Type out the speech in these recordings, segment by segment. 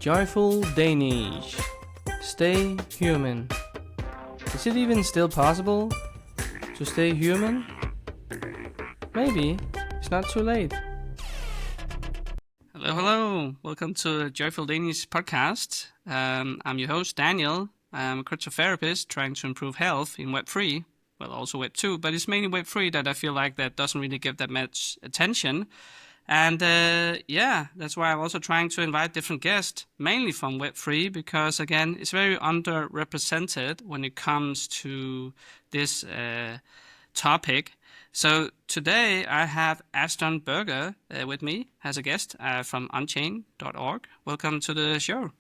Joyful Danish. Stay human. Is it even still possible to stay human? Maybe. It's not too late. Hello. Welcome to Joyful Danish podcast. I'm your host, Daniel. I'm a cryptotherapist trying to improve health in Web3. Well, also Web2, but it's mainly Web3 that I feel like that doesn't really get that much attention. And that's why I'm also trying to invite different guests, mainly from Web3, because again, it's very underrepresented when it comes to this topic. So today I have Ashton Barger with me as a guest from unchained.org. Welcome to the show.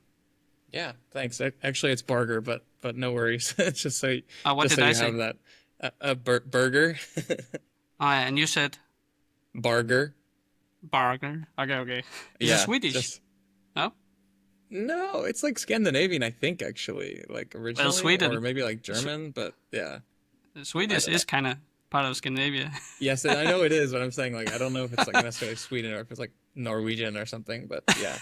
Yeah, thanks. Actually, it's Barger, but no worries. It's just so what just did so I you say? have that. Burger. And you said Barger. Barger. Okay. Is it Swedish? No? No, it's like Scandinavian, I think, actually, like originally, Well, Sweden, or maybe like German, but yeah. Swedish is kind of part of Scandinavia. Yes, I know it is, but I'm saying, like, I don't know if it's like necessarily Sweden or if it's like Norwegian or something, but yeah.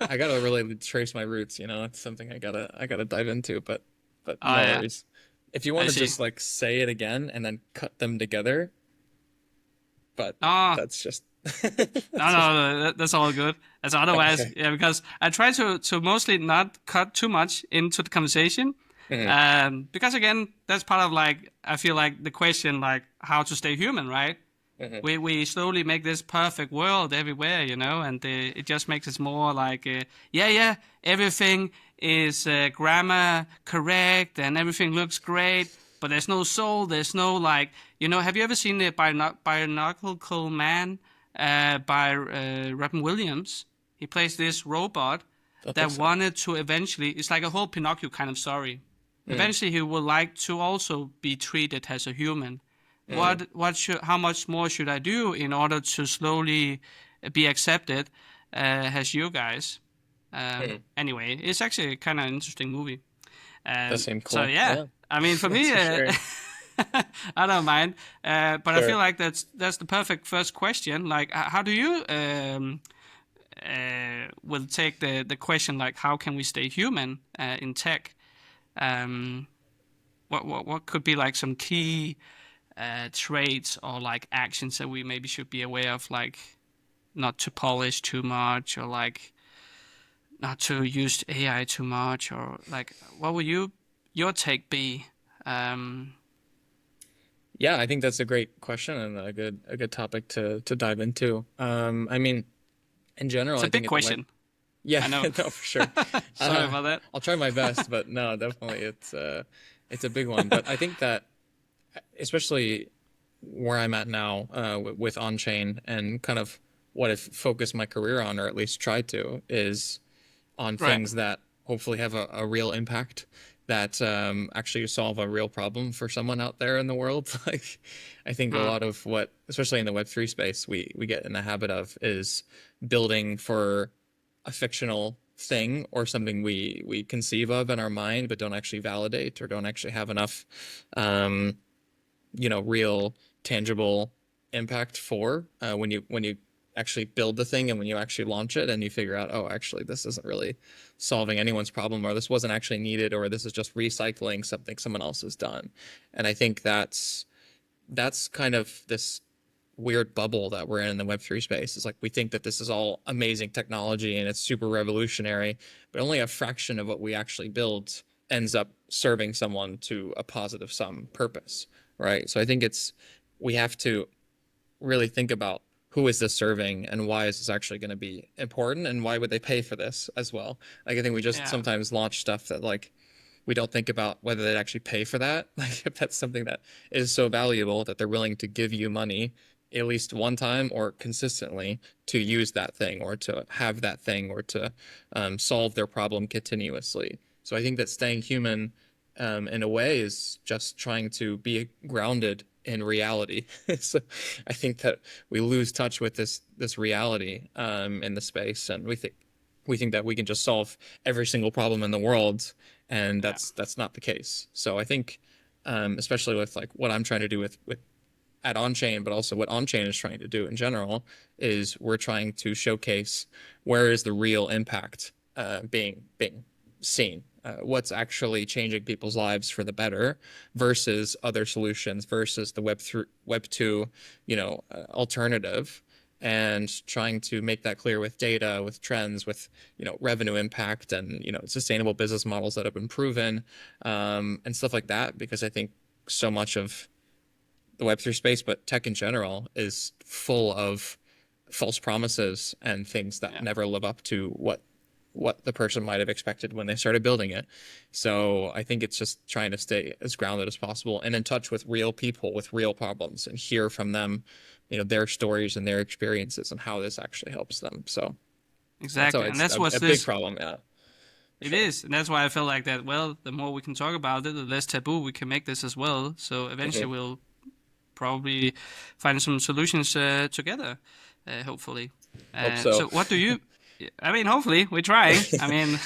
I gotta really trace my roots, it's something I gotta dive into, but no worries. If you want to just like say it again and then cut them together, but that's just no, that's all good. As otherwise, okay. Yeah, because I try to mostly not cut too much into the conversation. Mm-hmm. Because again, that's part of like, I feel like the question, like how to stay human, right? Mm-hmm. We slowly make this perfect world everywhere, and it just makes it more like, everything is grammar correct and everything looks great, but there's no soul, there's no like, have you ever seen the Bionicle Man by Robin Williams? He plays this robot that wanted to eventually, it's like a whole Pinocchio kind of story. Eventually he would like to also be treated as a human. How much more should I do in order to slowly be accepted as you guys? Anyway, it's actually kind of an interesting movie. That seemed cool. So yeah. I mean, for me, sure. I don't mind. But Sure. I feel like that's the perfect first question. Like, how do you will take the question like, how can we stay human in tech? What could be like some key traits or like actions that we maybe should be aware of, like not to polish too much or like not to use AI too much, or like what would your take be? Yeah, I think that's a great question and a good topic to dive into. I mean, in general, It's a I think big question. Yeah, I know. no, for sure. Sorry about that. I'll try my best, but no, definitely it's a big one. But I think that especially where I'm at now with on-chain and kind of what I've focused my career on, or at least tried to, is on things that hopefully have a real impact, that actually solve a real problem for someone out there in the world. Like, I think a lot of what, especially in the Web3 space, we get in the habit of is building for a fictional thing or something we conceive of in our mind but don't actually validate or don't actually have enough real tangible impact for when you actually build the thing and when you actually launch it and you figure out, oh, actually this isn't really solving anyone's problem, or this wasn't actually needed, or this is just recycling something someone else has done. And I think that's kind of this weird bubble that we're in the Web3 space. Is like, we think that this is all amazing technology and it's super revolutionary, but only a fraction of what we actually build ends up serving someone to a positive some purpose, right? So I think we have to really think about, who is this serving and why is this actually going to be important, and why would they pay for this as well? Like, I think we just sometimes launch stuff that like we don't think about whether they'd actually pay for that. Like, if that's something that is so valuable that they're willing to give you money at least one time or consistently to use that thing or to have that thing or to solve their problem continuously. So I think that staying human in a way is just trying to be grounded in reality. So I think that we lose touch with this reality in the space, and we think that we can just solve every single problem in the world, and that's not the case. So I think especially with like what I'm trying to do with at on-chain, but also what on-chain is trying to do in general, is we're trying to showcase where is the real impact being seen, what's actually changing people's lives for the better versus other solutions versus the Web 2, alternative, and trying to make that clear with data, with trends, with, revenue impact and, sustainable business models that have been proven, and stuff like that. Because I think so much of the Web3 space, but tech in general, is full of false promises and things that never live up to what the person might have expected when they started building it. So I think it's just trying to stay as grounded as possible and in touch with real people with real problems and hear from them, their stories and their experiences and how this actually helps them. So Exactly, and that's what's a big problem. Yeah, it is, and that's why I feel like that. Well, the more we can talk about it, the less taboo we can make this as well. So eventually, we'll probably find some solutions together, hopefully. Hope so. So what do you? I mean, hopefully we're trying. I mean,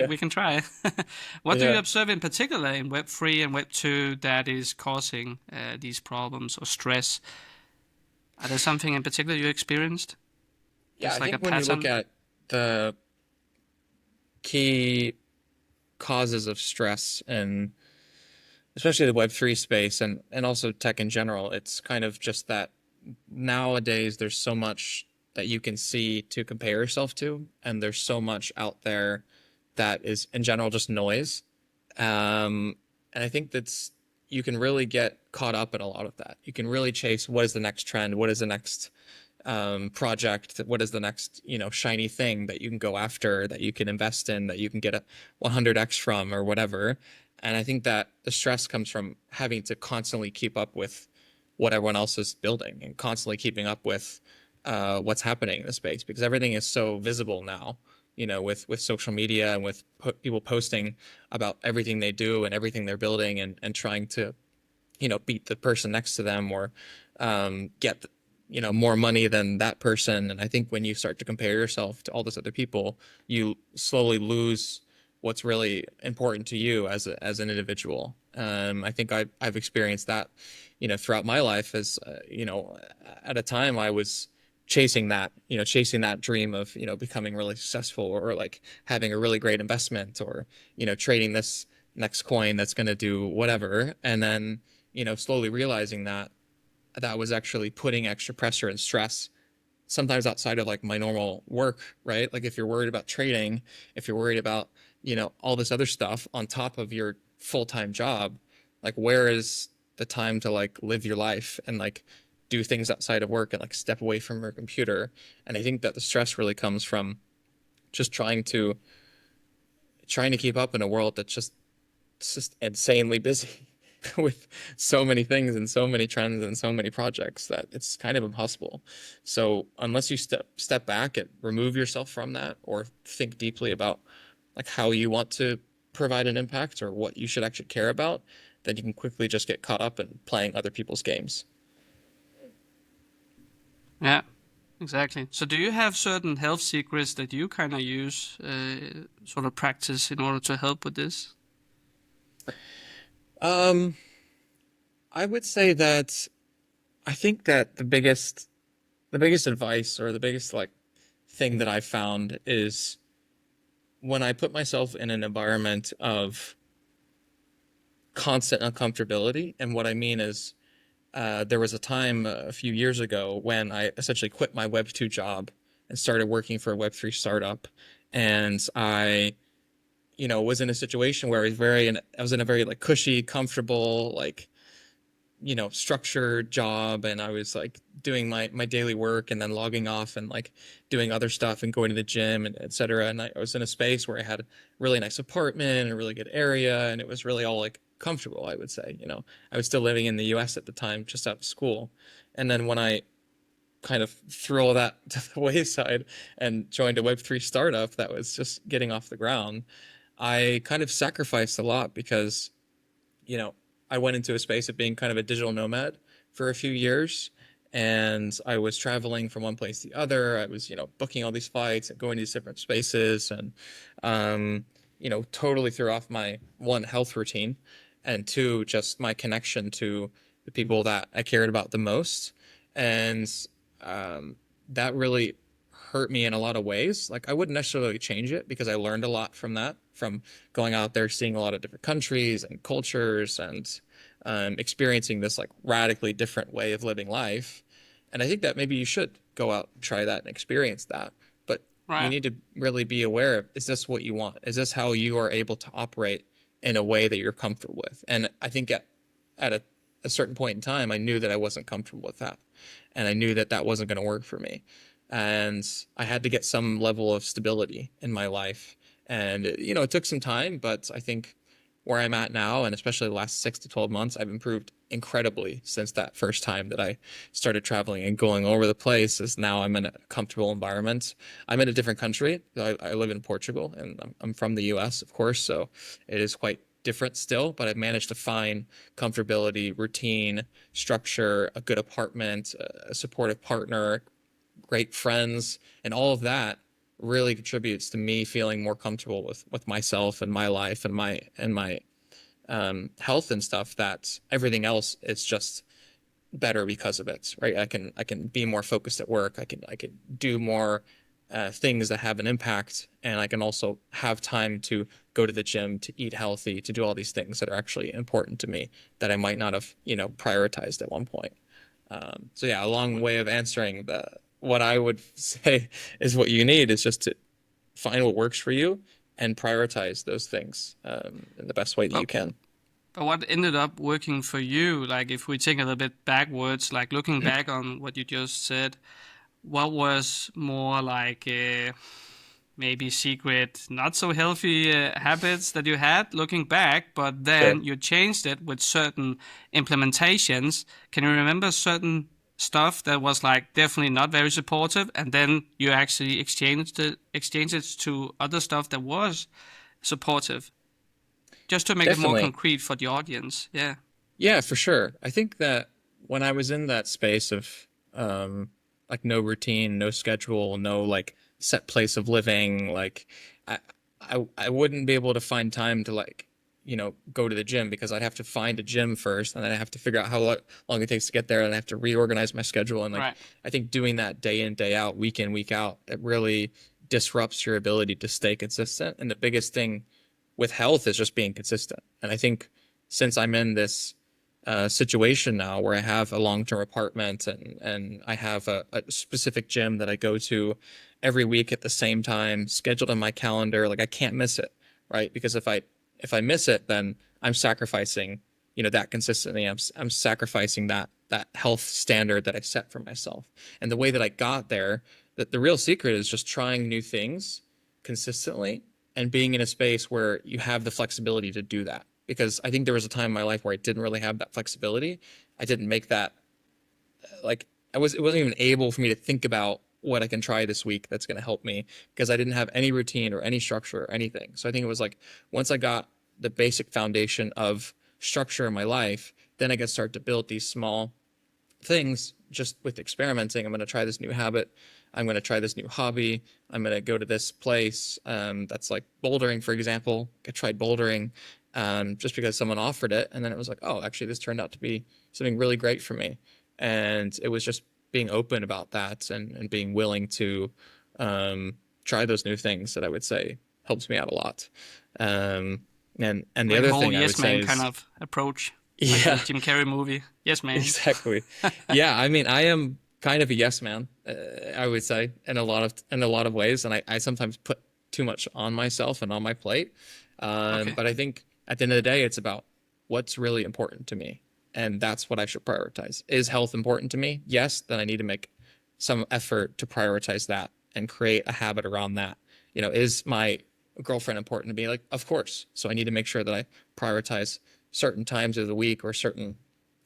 we can try. What do you observe in particular in Web 3 and Web 2 that is causing these problems or stress? Are there something in particular you experienced? Yeah, I think when you look at the key causes of stress, and especially the Web3 space and also tech in general, it's kind of just that nowadays there's so much that you can see to compare yourself to, and there's so much out there that is in general just noise. And I think you can really get caught up in a lot of that. You can really chase what is the next trend, what is the next project, what is the next shiny thing that you can go after, that you can invest in, that you can get a 100x from or whatever. And I think that the stress comes from having to constantly keep up with what everyone else is building and constantly keeping up with what's happening in the space, because everything is so visible now, with social media and with people posting about everything they do and everything they're building and trying to, beat the person next to them or get, more money than that person. And I think when you start to compare yourself to all those other people, you slowly lose what's really important to you as an individual. I think I've experienced that, throughout my life as, at a time I was chasing that dream of, becoming really successful or like having a really great investment or, trading this next coin that's going to do whatever. And then, slowly realizing that was actually putting extra pressure and stress sometimes outside of like my normal work, right? Like if you're worried about trading, if you're worried about, all this other stuff on top of your full-time job, like where is the time to like live your life and like do things outside of work and like step away from your computer? And I think that the stress really comes from just trying to keep up in a world that's just insanely busy with so many things and so many trends and so many projects that it's kind of impossible. So unless you step back and remove yourself from that or think deeply about like how you want to provide an impact or what you should actually care about, then you can quickly just get caught up in playing other people's games. Yeah, exactly. So do you have certain health secrets that you kind of use, sort of practice in order to help with this? I would say that I think that the biggest advice or the biggest like thing that I found is when I put myself in an environment of constant uncomfortability. And what I mean is, there was a time a few years ago when I essentially quit my Web 2 job and started working for a Web 3 startup. And I, was in a situation where I was in a very like cushy, comfortable, like, structured job. And I was like doing my daily work and then logging off and like doing other stuff and going to the gym and et cetera. And I was in a space where I had a really nice apartment and a really good area. And it was really all like comfortable, I would say. I was still living in the US at the time, just out of school. And then when I kind of threw all that to the wayside and joined a Web3 startup that was just getting off the ground, I kind of sacrificed a lot because, I went into a space of being kind of a digital nomad for a few years. And I was traveling from one place to the other. I was, booking all these flights and going to these different spaces and, totally threw off my one, health routine, and two, just my connection to the people that I cared about the most. And that really hurt me in a lot of ways. Like I wouldn't necessarily change it because I learned a lot from that, from going out there, seeing a lot of different countries and cultures and experiencing this like radically different way of living life. And I think that maybe you should go out and try that and experience that. But you need to really be aware of, is this what you want? Is this how you are able to operate in a way that you're comfortable with? And I think at a certain point in time, I knew that I wasn't comfortable with that. And I knew that that wasn't going to work for me. And I had to get some level of stability in my life. And, you know, it took some time, but I think where I'm at now, and especially the last 6 to 12 months, I've improved incredibly since that first time that I started traveling and going over the place. Is now I'm in a comfortable environment. I'm in a different country. I live in Portugal, and I'm from the US, of course, so it is quite different still, but I've managed to find comfortability, routine, structure, a good apartment, a supportive partner, great friends, and all of that really contributes to me feeling more comfortable with myself and my life and my health and stuff. That everything else is just better because of it, right? I can be more focused at work. I can do more things that have an impact, and I can also have time to go to the gym, to eat healthy, to do all these things that are actually important to me that I might not have, you know, prioritized at one point. So yeah, a long way of answering what I would say is what you need is just to find what works for you and prioritize those things in the best way that you can. But what ended up working for you, like if we take a little bit backwards, like looking back on what you just said, what was more like maybe secret, not so healthy habits that you had looking back, but then you changed it with certain implementations? Can you remember certain stuff that was like definitely not very supportive, and then you actually exchanged it to other stuff that was supportive, just to make it more concrete for the audience? Yeah, for sure. I think that when I was in that space of like no routine, no schedule, no like set place of living, like I wouldn't be able to find time to like, you know, go to the gym, because I'd have to find a gym first, and then I have to figure out how long it takes to get there, and I have to reorganize my schedule. And like, I think doing that day in, day out, week in, week out, it really disrupts your ability to stay consistent. And the biggest thing with health is just being consistent. And I think since I'm in this situation now where I have a long-term apartment and I have a specific gym that I go to every week at the same time, scheduled in my calendar, like I can't miss it, right? Because if I miss it, then I'm sacrificing, you know, that consistency. I'm sacrificing that health standard that I set for myself. And the way that I got there, that the real secret is just trying new things consistently and being in a space where you have the flexibility to do that. Because I think there was a time in my life where I didn't really have that flexibility. I didn't make that, like, it wasn't even able for me to think about what I can try this week that's going to help me, because I didn't have any routine or any structure or anything. So I think it was like, once I got the basic foundation of structure in my life, then I could start to build these small things just with experimenting. I'm going to try this new habit. I'm going to try this new hobby. I'm going to go to this place that's like bouldering, for example. I tried bouldering just because someone offered it. And then it was like, oh, actually, this turned out to be something really great for me. And it was just being open about that and being willing to try those new things that I would say helps me out a lot. And the like other whole thing I would yes say man is, kind of approach. yeah, Like the Jim Carrey movie. Yes man. exactly. Yeah, I mean, I am kind of a yes man, I would say, in a lot of ways, and I sometimes put too much on myself and on my plate. But I think at the end of the day, it's about what's really important to me, and that's what I should prioritize. Is health important to me? Yes, then I need to make some effort to prioritize that and create a habit around that. You know, is my girlfriend important to me? Like, of course. So I need to make sure that I prioritize certain times of the week or certain,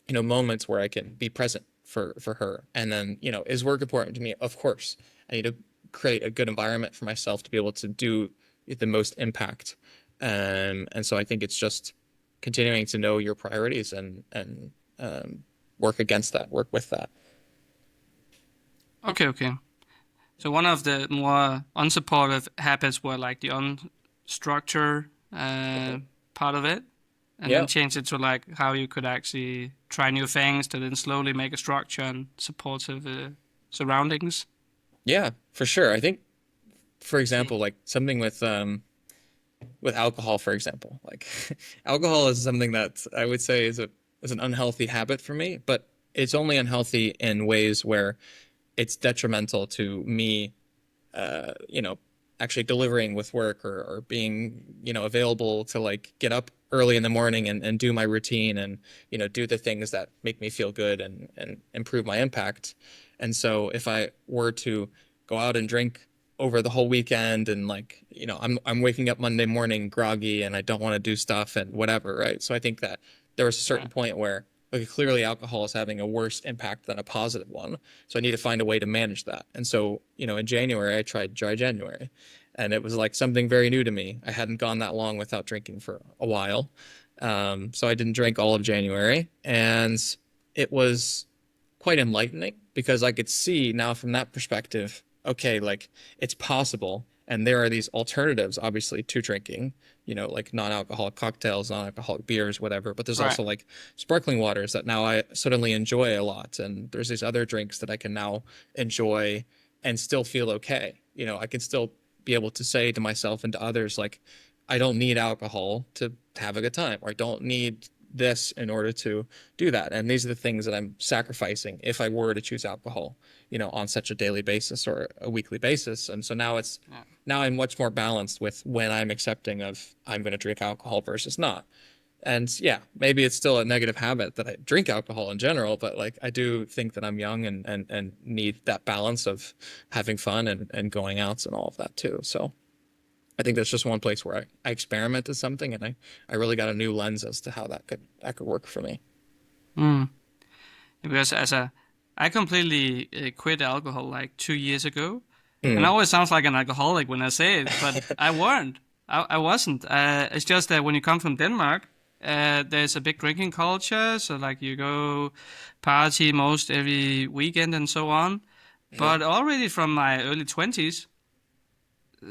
you know, moments where I can be present for her. And then, you know, is work important to me? Of course. I need to create a good environment for myself to be able to do the most impact. And so I think it's just continuing to know your priorities and work against that, work with that. Okay. So one of the more unsupportive habits were like the unstructured part of it, and then change it to like how you could actually try new things to then slowly make a structure and supportive surroundings. Yeah, for sure. I think, for example, like something with alcohol, for example, like alcohol is something that I would say is an unhealthy habit for me, but it's only unhealthy in ways where it's detrimental to me, you know, actually delivering with work or being, you know, available to like get up early in the morning and do my routine and, you know, do the things that make me feel good and improve my impact. And so if I were to go out and drink over the whole weekend and like, you know, I'm waking up Monday morning groggy and I don't want to do stuff and whatever, right? So I think that there was a certain point where like clearly alcohol is having a worse impact than a positive one. So I need to find a way to manage that. And so, you know, in January I tried dry January and it was like something very new to me. I hadn't gone that long without drinking for a while. So I didn't drink all of January and it was quite enlightening because I could see now from that perspective, okay, like it's possible. And there are these alternatives, obviously, to drinking, you know, like non-alcoholic cocktails, non-alcoholic beers, whatever. But there's also like sparkling waters that now I suddenly enjoy a lot. And there's these other drinks that I can now enjoy and still feel okay. You know, I can still be able to say to myself and to others, like, I don't need alcohol to have a good time, or I don't need this in order to do that. And these are the things that I'm sacrificing if I were to choose alcohol, you know, on such a daily basis or a weekly basis. And so now now I'm much more balanced with when I'm accepting of I'm going to drink alcohol versus not. And yeah, maybe it's still a negative habit that I drink alcohol in general, but like I do think that I'm young and need that balance of having fun and going out and all of that too. So I think that's just one place where I experimented something and I really got a new lens as to how that could work for me. Because I completely quit alcohol like 2 years ago. And I always sounds like an alcoholic when I say it, but I weren't. I wasn't. It's just that when you come from Denmark, there's a big drinking culture. So like you go party most every weekend and so on. But already from my early 20s,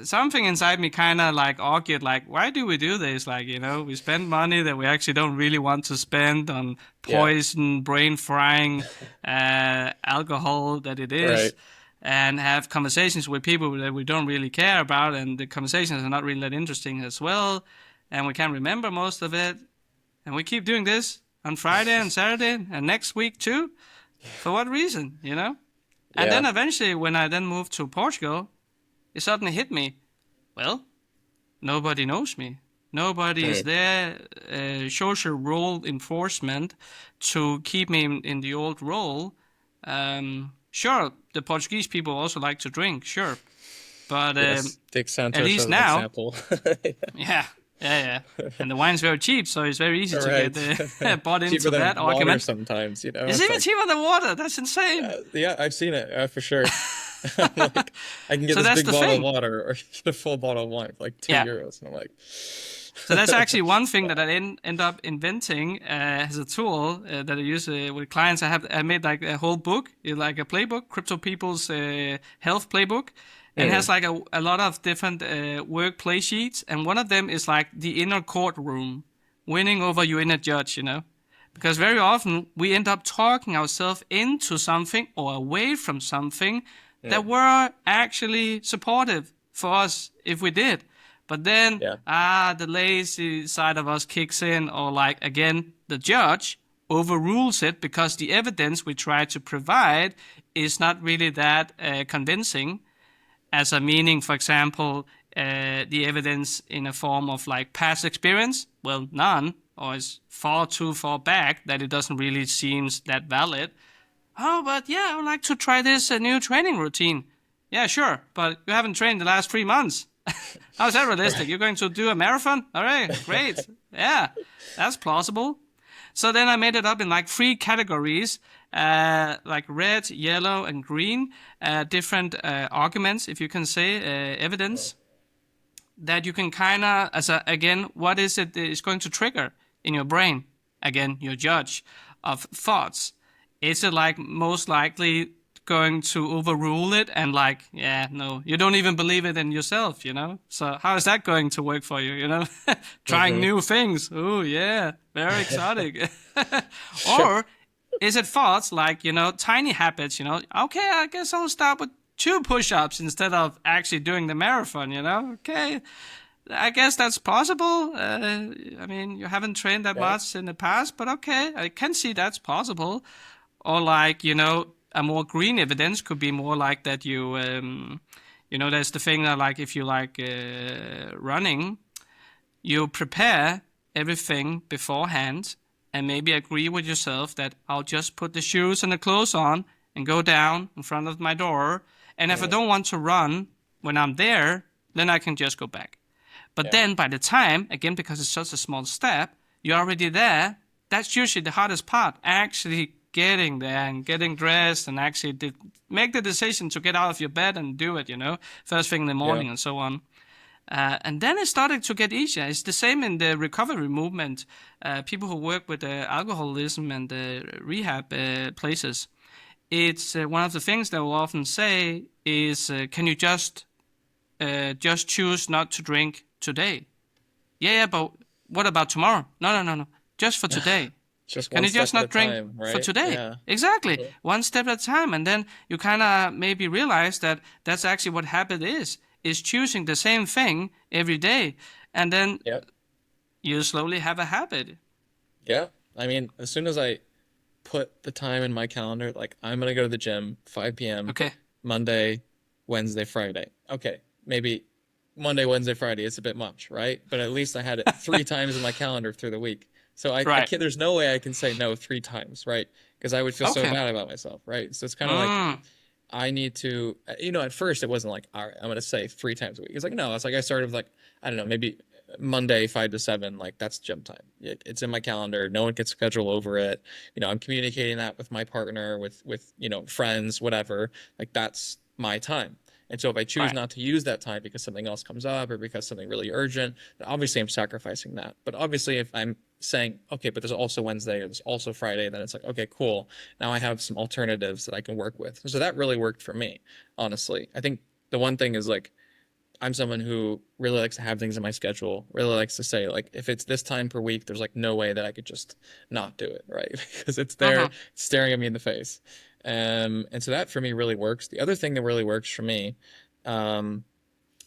something inside me kind of like argued, like, why do we do this? Like, you know, we spend money that we actually don't really want to spend on poison, brain frying alcohol that it is, and have conversations with people that we don't really care about, and the conversations are not really that interesting as well, and we can't remember most of it, and we keep doing this on Friday and Saturday and next week too. For what reason, you know? And then eventually, when I then moved to Portugal, it suddenly hit me, well, nobody knows me. Nobody is there, social role enforcement to keep me in the old role. Sure, the Portuguese people also like to drink, sure. But Dick Santos at least as an now, example. yeah. And the wine's very cheap, so it's very easy to get bought into cheaper than that water argument. Sometimes, you know. It's even cheaper than water. That's insane. Yeah, I've seen it for sure. Like, I can get this big bottle of water or get a full bottle of wine for like €2, and I'm like. So that's actually one thing that I end up inventing as a tool that I use with clients. I made like a whole book, like a playbook, Crypto People's Health Playbook. And it has like a lot of different work play sheets. And one of them is like the inner courtroom, winning over your inner judge, you know. Because very often we end up talking ourselves into something or away from something that were actually supportive for us if we did. But then, the lazy side of us kicks in, or like, again, the judge overrules it because the evidence we try to provide is not really that convincing. As a meaning, for example, the evidence in a form of like past experience, well, none, or is far too far back that it doesn't really seem that valid. Oh, but yeah, I would like to try this new training routine. Yeah, sure, but you haven't trained the last 3 months. How is that realistic? You're going to do a marathon? All right, great. Yeah, that's plausible. So then I made it up in like 3 categories, like red, yellow, and green, different arguments, if you can say, evidence, that you can kind of, again, what is it that is going to trigger in your brain? Again, your judge of thoughts. Is it like most likely going to overrule it and like, yeah, no, you don't even believe it in yourself, you know? So how is that going to work for you, you know? Trying new things. Oh, yeah, very exotic. Or is it thoughts like, you know, tiny habits, you know? Okay, I guess I'll start with 2 push-ups instead of actually doing the marathon, you know? Okay, I guess that's possible. I mean, you haven't trained that much in the past, but okay, I can see that's possible. Or like, you know, a more green evidence could be more like that you, you know, there's the thing that like if you like running, you prepare everything beforehand and maybe agree with yourself that I'll just put the shoes and the clothes on and go down in front of my door. And if I don't want to run when I'm there, then I can just go back. But then by the time, again, because it's such a small step, you're already there. That's usually the hardest part, actually getting there and getting dressed and actually make the decision to get out of your bed and do it, you know, first thing in the morning and so on. And then it started to get easier. It's the same in the recovery movement. People who work with alcoholism and rehab places, it's one of the things they will often say is, can you just choose not to drink today? Yeah, but what about tomorrow? No. Just for today. Can you just not drink for today? Yeah. Exactly. Yeah. One step at a time. And then you kind of maybe realize that that's actually what habit is choosing the same thing every day. And then you slowly have a habit. Yeah. I mean, as soon as I put the time in my calendar, like I'm going to go to the gym 5 p.m. Okay. Monday, Wednesday, Friday. Okay. Maybe Monday, Wednesday, Friday is a bit much, right? But at least I had it 3 times in my calendar through the week. So I can't, there's no way I can say no 3 times, right? Because I would feel so bad about myself, right? So it's kind of like I need to, you know, at first it wasn't like, all right, I'm going to say 3 times a week. It's like, no, it's like I started with like, I don't know, maybe Monday 5 to 7, like that's gym time. It's in my calendar. No one can schedule over it. You know, I'm communicating that with my partner, with you know, friends, whatever. Like that's my time. And so if I choose not to use that time because something else comes up or because something really urgent, then obviously I'm sacrificing that. But obviously if I'm saying, okay, but there's also Wednesday or there's also Friday, then it's like, okay, cool. Now I have some alternatives that I can work with. So that really worked for me, honestly. I think the one thing is like, I'm someone who really likes to have things in my schedule, really likes to say, like, if it's this time per week, there's like no way that I could just not do it, right? Because it's there staring at me in the face. And so that for me really works. The other thing that really works for me, when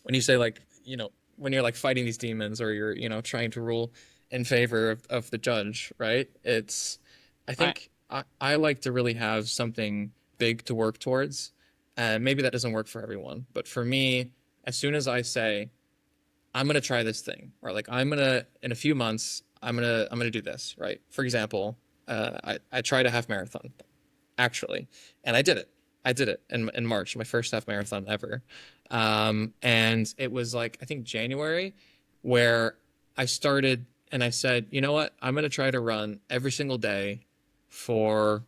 you say like, you know, when you're like fighting these demons or you're, you know, trying to rule in favor of the judge, right? I think I like to really have something big to work towards. Maybe that doesn't work for everyone, but for me, as soon as I say, I'm going to try this thing, or like in a few months, I'm going to do this, right? For example, I tried a half marathon, actually, and I did it in March, my first half marathon ever. And it was like, I think January, where I started and I said, you know what? I'm going to try to run every single day for,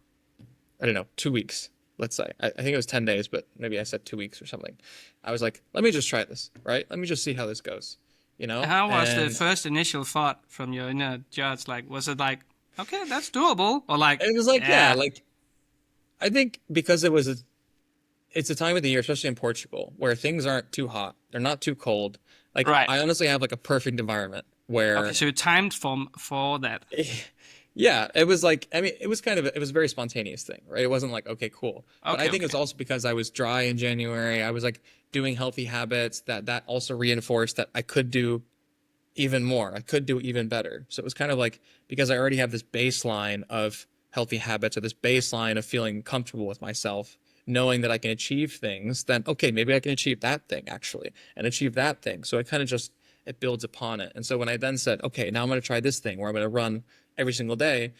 I don't know, 2 weeks. Let's say, I think it was 10 days, but maybe I said 2 weeks or something. I was like, let me just try this, right? Let me just see how this goes, you know? How was the first initial thought from your inner judge? Like, was it like, okay, that's doable? Or like, it was like, yeah like, I think because it's a time of the year, especially in Portugal, where things aren't too hot. They're not too cold. Like, I honestly have like a perfect environment where... Okay, so you timed for that. Yeah, it was like, I mean, it was a very spontaneous thing, right? It wasn't like, okay, cool. But I think it's also because I was dry in January. I was like doing healthy habits that also reinforced that I could do even more. I could do even better. So it was kind of like, because I already have this baseline of healthy habits or this baseline of feeling comfortable with myself, knowing that I can achieve things, then, okay, maybe I can achieve that thing actually and achieve that thing. So it kind of just, it builds upon it. And so when I then said, okay, now I'm going to try this thing where I'm going to run every single day,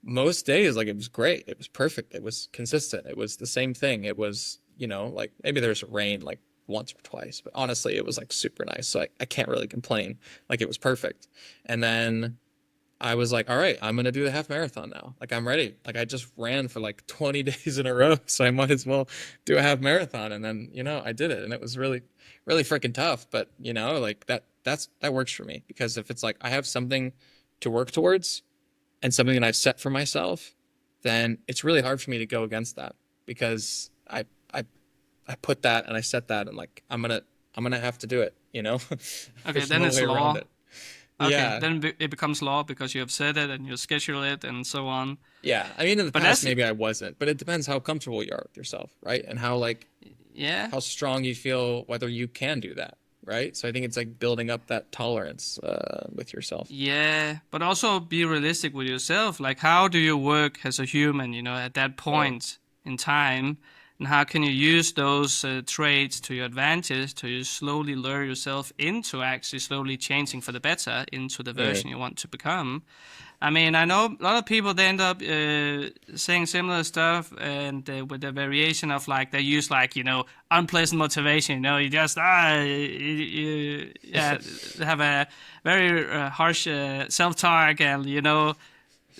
most days, like, it was great. It was perfect. It was consistent. It was the same thing. It was, you know, like maybe there's rain like once or twice, but honestly, it was like super nice. So I can't really complain. Like, it was perfect. And then I was like, all right, I'm going to do the half marathon now. Like, I'm ready. Like, I just ran for like 20 days in a row. So I might as well do a half marathon. And then, you know, I did it, and it was really, really freaking tough. But, you know, like that works for me, because if it's like, I have something to work towards and something that I've set for myself, then it's really hard for me to go against that, because I put that and I set that, and like, I'm gonna have to do it, you know? Okay, then it's law. Okay, yeah. Then it becomes law because you have said it and you schedule it and so on. Yeah, I mean, in the past maybe I wasn't, but it depends how comfortable you are with yourself, right? And how like Yeah. how strong you feel, whether you can do that, right? So I think it's like building up that tolerance with yourself. Yeah, but also be realistic with yourself. Like, how do you work as a human, at that point in time? And how can you use those traits to your advantage to slowly lure yourself into actually slowly changing for the better into the version you want to become? I mean, I know a lot of people, they end up saying similar stuff, and with the variation of like, they use like, unpleasant motivation, you just, have a very harsh self-talk and,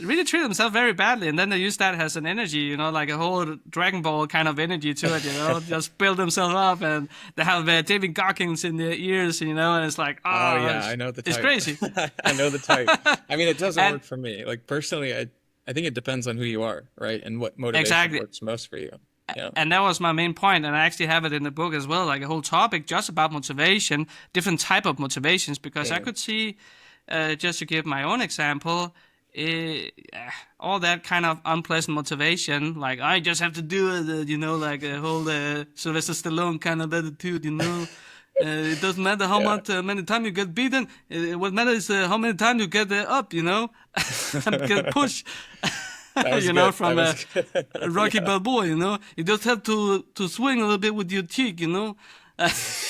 really treat themselves very badly. And then they use that as an energy, like a whole Dragon Ball kind of energy to it, just build themselves up, and they have David Goggins in their ears, and it's like, oh yeah, I know the type. It's crazy. I know the type. I mean, it doesn't work for me. Like personally, I think it depends on who you are, right? And what motivation works most for you. Yeah. And that was my main point, and I actually have it in the book as well, like a whole topic just about motivation, different type of motivations, because I could see, just to give my own example, all that kind of unpleasant motivation, like I just have to do it, like a whole Sylvester Stallone kind of attitude, it doesn't matter how much many times you get beaten. What matters is how many times you get up, and get pushed. From Rocky Balboa, you just have to swing a little bit with your cheek,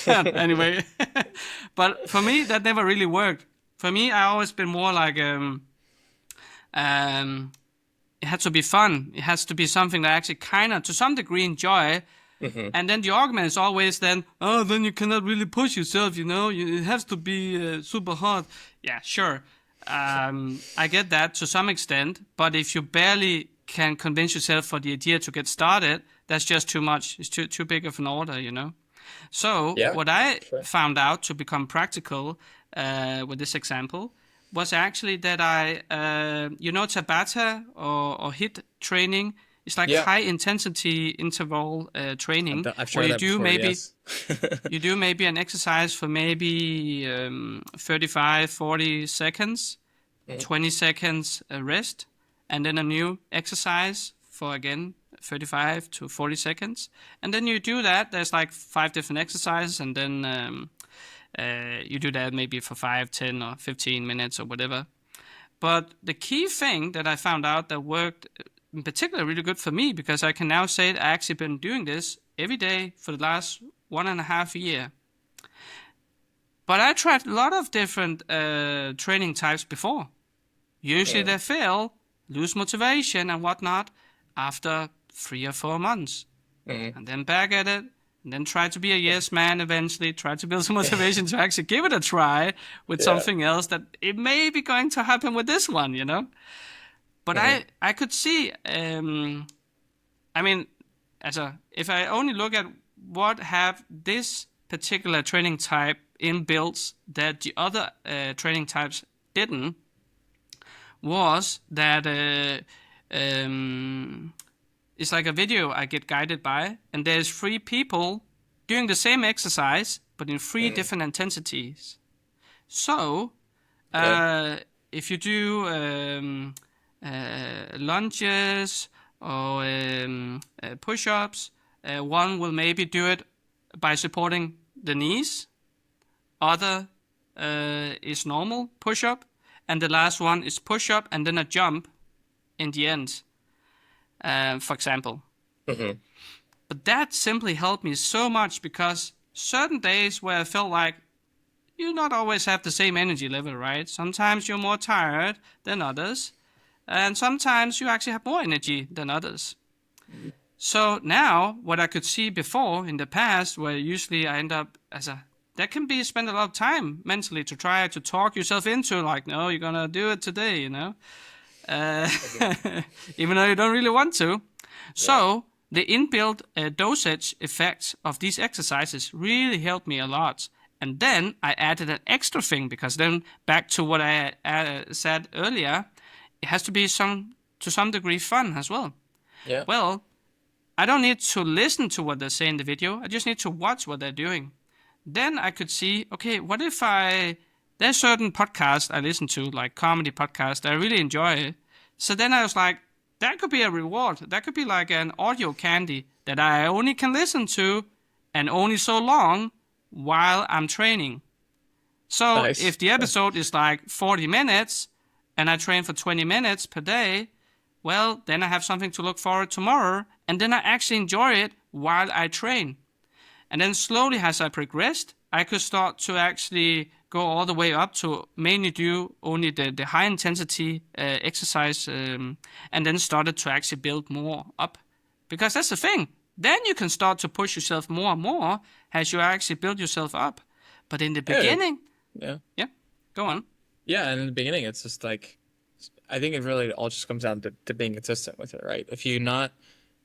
Anyway, but for me that never really worked. For me, I always been more like it had to be fun. It has to be something that I actually kind of, to some degree, enjoy. And then the argument is always then you cannot really push yourself, it has to be super hard. Yeah, sure. I get that to some extent, but if you barely can convince yourself for the idea to get started, that's just too much. It's too big of an order, So what I found out to become practical with this example was actually that I, Tabata or HIIT training. It's like high intensity interval training, where you do you do maybe an exercise for maybe 35, 40 seconds, 20 seconds rest, and then a new exercise for again 35 to 40 seconds, and then you do that. There's like 5 different exercises, and then you do that maybe for 5, 10, or 15 minutes or whatever. But the key thing that I found out that worked in particular really good for me, because I can now say that I actually been doing this every day for the last 1.5 years. But I tried a lot of different training types before. Usually they fail, lose motivation and whatnot after 3 or 4 months. And then back at it, and then try to be a yes man eventually, try to build some motivation to actually give it a try with something else that it may be going to happen with this one, But I could see, if I only look at what have this particular training type inbuilt that the other training types didn't, was that it's like a video I get guided by, and there's 3 people doing the same exercise, but in 3 different intensities. So, if you do lunges or push-ups, one will maybe do it by supporting the knees, other is normal push-up, and the last one is push-up and then a jump in the end, for example. But that simply helped me so much, because certain days where I felt like you not always have the same energy level, right? Sometimes you're more tired than others, and sometimes you actually have more energy than others. So now, what I could see before in the past, where usually I end up that can be spend a lot of time mentally to try to talk yourself into, like, no, you're gonna do it today, even though you don't really want to. So the inbuilt dosage effects of these exercises really helped me a lot. And then I added an extra thing, because then back to what I said earlier, it has to be to some degree fun as well. Yeah. Well, I don't need to listen to what they say in the video. I just need to watch what they're doing. Then I could see, okay, what if there's certain podcasts I listen to, like comedy podcasts, I really enjoy. So then I was like, that could be a reward. That could be like an audio candy that I only can listen to and only so long while I'm training. So Nice. if the episode is like 40 minutes and I train for 20 minutes per day, well, then I have something to look forward to tomorrow, and then I actually enjoy it while I train. And then slowly as I progressed, I could start to actually go all the way up to mainly do only the high intensity exercise, and then started to actually build more up. Because that's the thing. Then you can start to push yourself more and more as you actually build yourself up. But in the Yeah. beginning, Yeah. yeah, go on. Yeah, and in the beginning, it's just like, I think it really all just comes down to being consistent with it, right? If you're not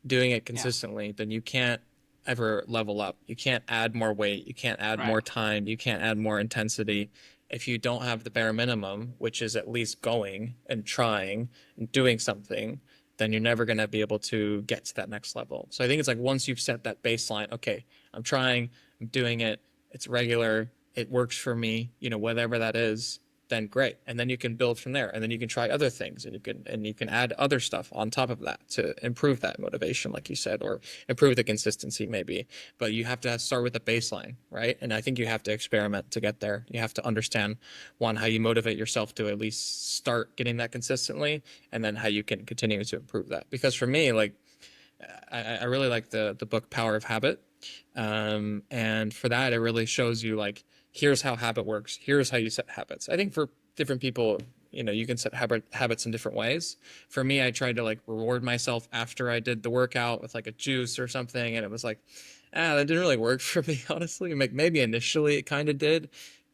doing it consistently, then you can't ever level up. You can't add more weight. You can't add more time. You can't add more intensity. If you don't have the bare minimum, which is at least going and trying and doing something, then you're never going to be able to get to that next level. So I think it's like once you've set that baseline, okay, I'm trying, I'm doing it, it's regular, it works for me, you know, whatever that is, then great. And then you can build from there. And then you can try other things, and you can add other stuff on top of that to improve that motivation, like you said, or improve the consistency maybe. But you have to start with a baseline, right? And I think you have to experiment to get there. You have to understand, one, how you motivate yourself to at least start getting that consistently, and then how you can continue to improve that. Because for me, like, I really like the book Power of Habit. And for that, it really shows you like, here's how habit works. Here's how you set habits. I think for different people, you know, you can set habits in different ways. For me, I tried to like reward myself after I did the workout with like a juice or something. And it was like, that didn't really work for me, honestly. Like maybe initially it kind of did,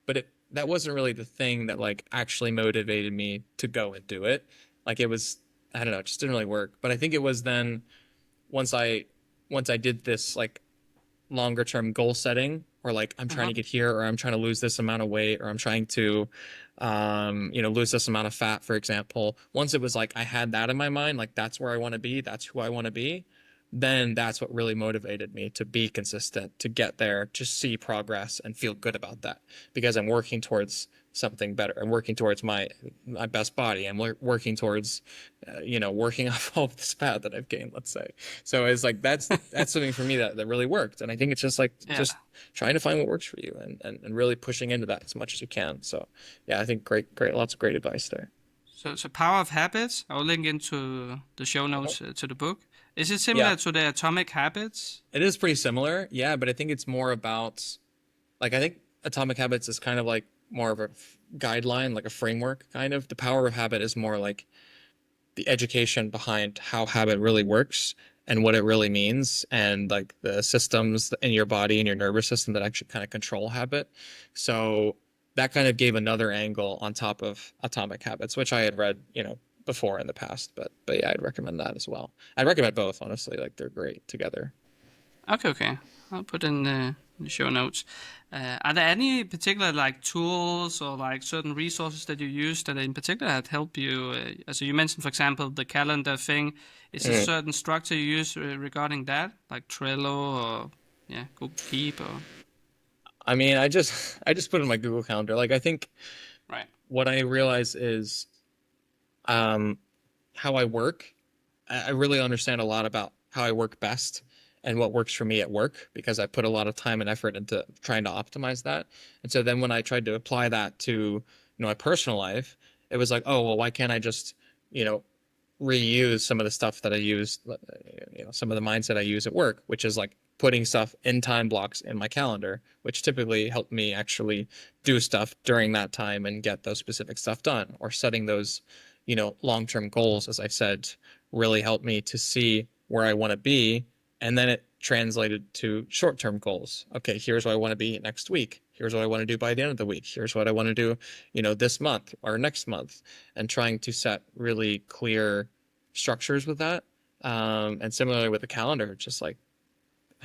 but that wasn't really the thing that like actually motivated me to go and do it. Like it was, I don't know, it just didn't really work. But I think it was then once I did this like longer term goal setting, or like I'm trying to get here, or I'm trying to lose this amount of weight, or I'm trying to lose this amount of fat, for example. Once it was like I had that in my mind, like that's where I want to be, that's who I want to be, then that's what really motivated me to be consistent, to get there, to see progress and feel good about that, because I'm working towards something better. I'm working towards my best body. I'm working towards, working off all of this fat that I've gained, let's say. So it's like, that's something for me that really worked. And I think it's just like, just trying to find what works for you, and really pushing into that as much as you can. So yeah, I think great, lots of great advice there. So Power of Habits, I'll link into the show notes to the book. Is it similar to the Atomic Habits? It is pretty similar, yeah, but I think it's more about, like, I think Atomic Habits is kind of like more of a guideline, like a framework kind of. The Power of Habit is more like the education behind how habit really works and what it really means, and like the systems in your body and your nervous system that actually kind of control habit. So that kind of gave another angle on top of Atomic Habits, which I had read, before in the past. But yeah, I'd recommend that as well. I'd recommend both, honestly. Like they're great together. Okay. I'll put in the show notes. Are there any particular like tools or like certain resources that you use that in particular had helped you? So you mentioned, for example, the calendar thing. Is there a certain structure you use regarding that, like Trello or Google Keep or? I mean, I just put in my Google Calendar. Like I think what I realize is how I work. I really understand a lot about how I work best and what works for me at work, because I put a lot of time and effort into trying to optimize that. And so then when I tried to apply that to, my personal life, it was like, oh, well, why can't I just, reuse some of the stuff that I use, some of the mindset I use at work, which is like putting stuff in time blocks in my calendar, which typically helped me actually do stuff during that time and get those specific stuff done, or setting those, long-term goals, as I said, really helped me to see where I want to be. And then it translated to short-term goals. Okay, here's what I want to be next week. Here's what I want to do by the end of the week. Here's what I want to do, this month or next month, and trying to set really clear structures with that. And similarly with the calendar, just like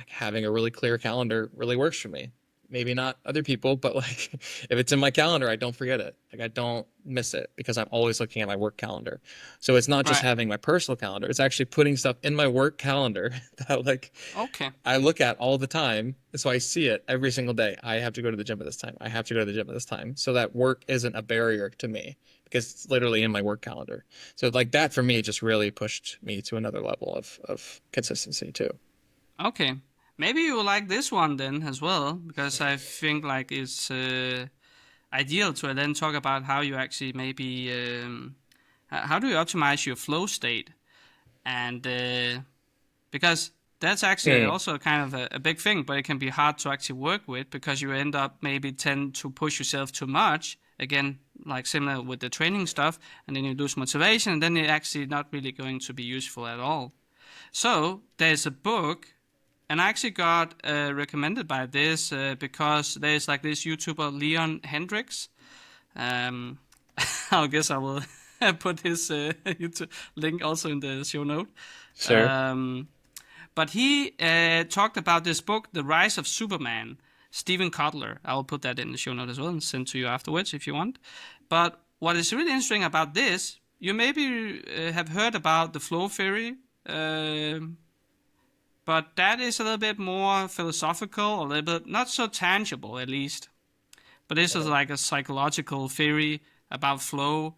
having a really clear calendar really works for me. Maybe not other people, but like if it's in my calendar, I don't forget it. Like I don't miss it, because I'm always looking at my work calendar. So it's not just having my personal calendar. It's actually putting stuff in my work calendar that I look at all the time. So I see it every single day. I have to go to the gym at this time. I have to go to the gym at this time. So that work isn't a barrier to me, because it's literally in my work calendar. So like that for me just really pushed me to another level of consistency too. Okay. maybe you will like this one then as well, because I think like it's ideal to then talk about how you actually maybe how do you optimize your flow state, and because that's actually Hmm. also kind of a big thing, but it can be hard to actually work with because you end up maybe tend to push yourself too much. Again, like similar with the training stuff, and then you lose motivation, and then it's actually not really going to be useful at all. So there's a book, and I actually got recommended by this because there's like this YouTuber Leon Hendrix. Um, I guess I will put his YouTube link also in the show note. Sure. But he talked about this book, The Rise of Superman, Stephen Kotler. I will put that in the show note as well and send to you afterwards if you want. But what is really interesting about this, you maybe have heard about the flow theory, but that is a little bit more philosophical, a little bit not so tangible at least. But this is like a psychological theory about flow,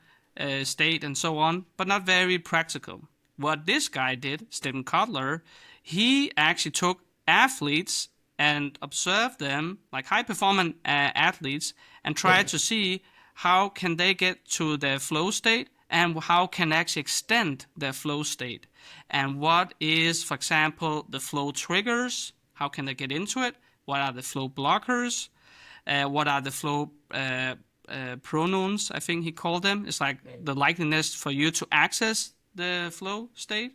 state, and so on, but not very practical. What this guy did, Stephen Kotler, he actually took athletes and observed them, like high-performing athletes, and tried to see how can they get to their flow state and how can they actually extend their flow state. And what is, for example, the flow triggers, how can they get into it, what are the flow blockers, what are the flow pronouns, I think he called them. It's like the likeliness for you to access the flow state.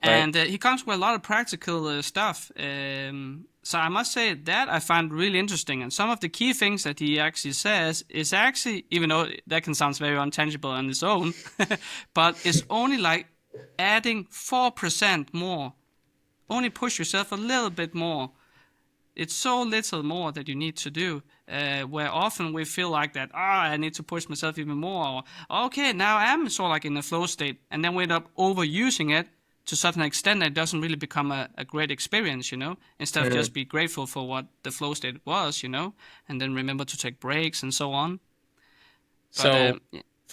Right. And he comes with a lot of practical stuff. So I must say that I find really interesting. And some of the key things that he actually says is actually, even though that can sound very untangible on its own, but it's only like adding 4% more. Only push yourself a little bit more. It's so little more that you need to do, where often we feel like that, I need to push myself even more. Or, okay, now I'm sort of like in a flow state, and then we end up overusing it to such an extent that it doesn't really become a great experience, instead of just be grateful for what the flow state was, and then remember to take breaks and so on. So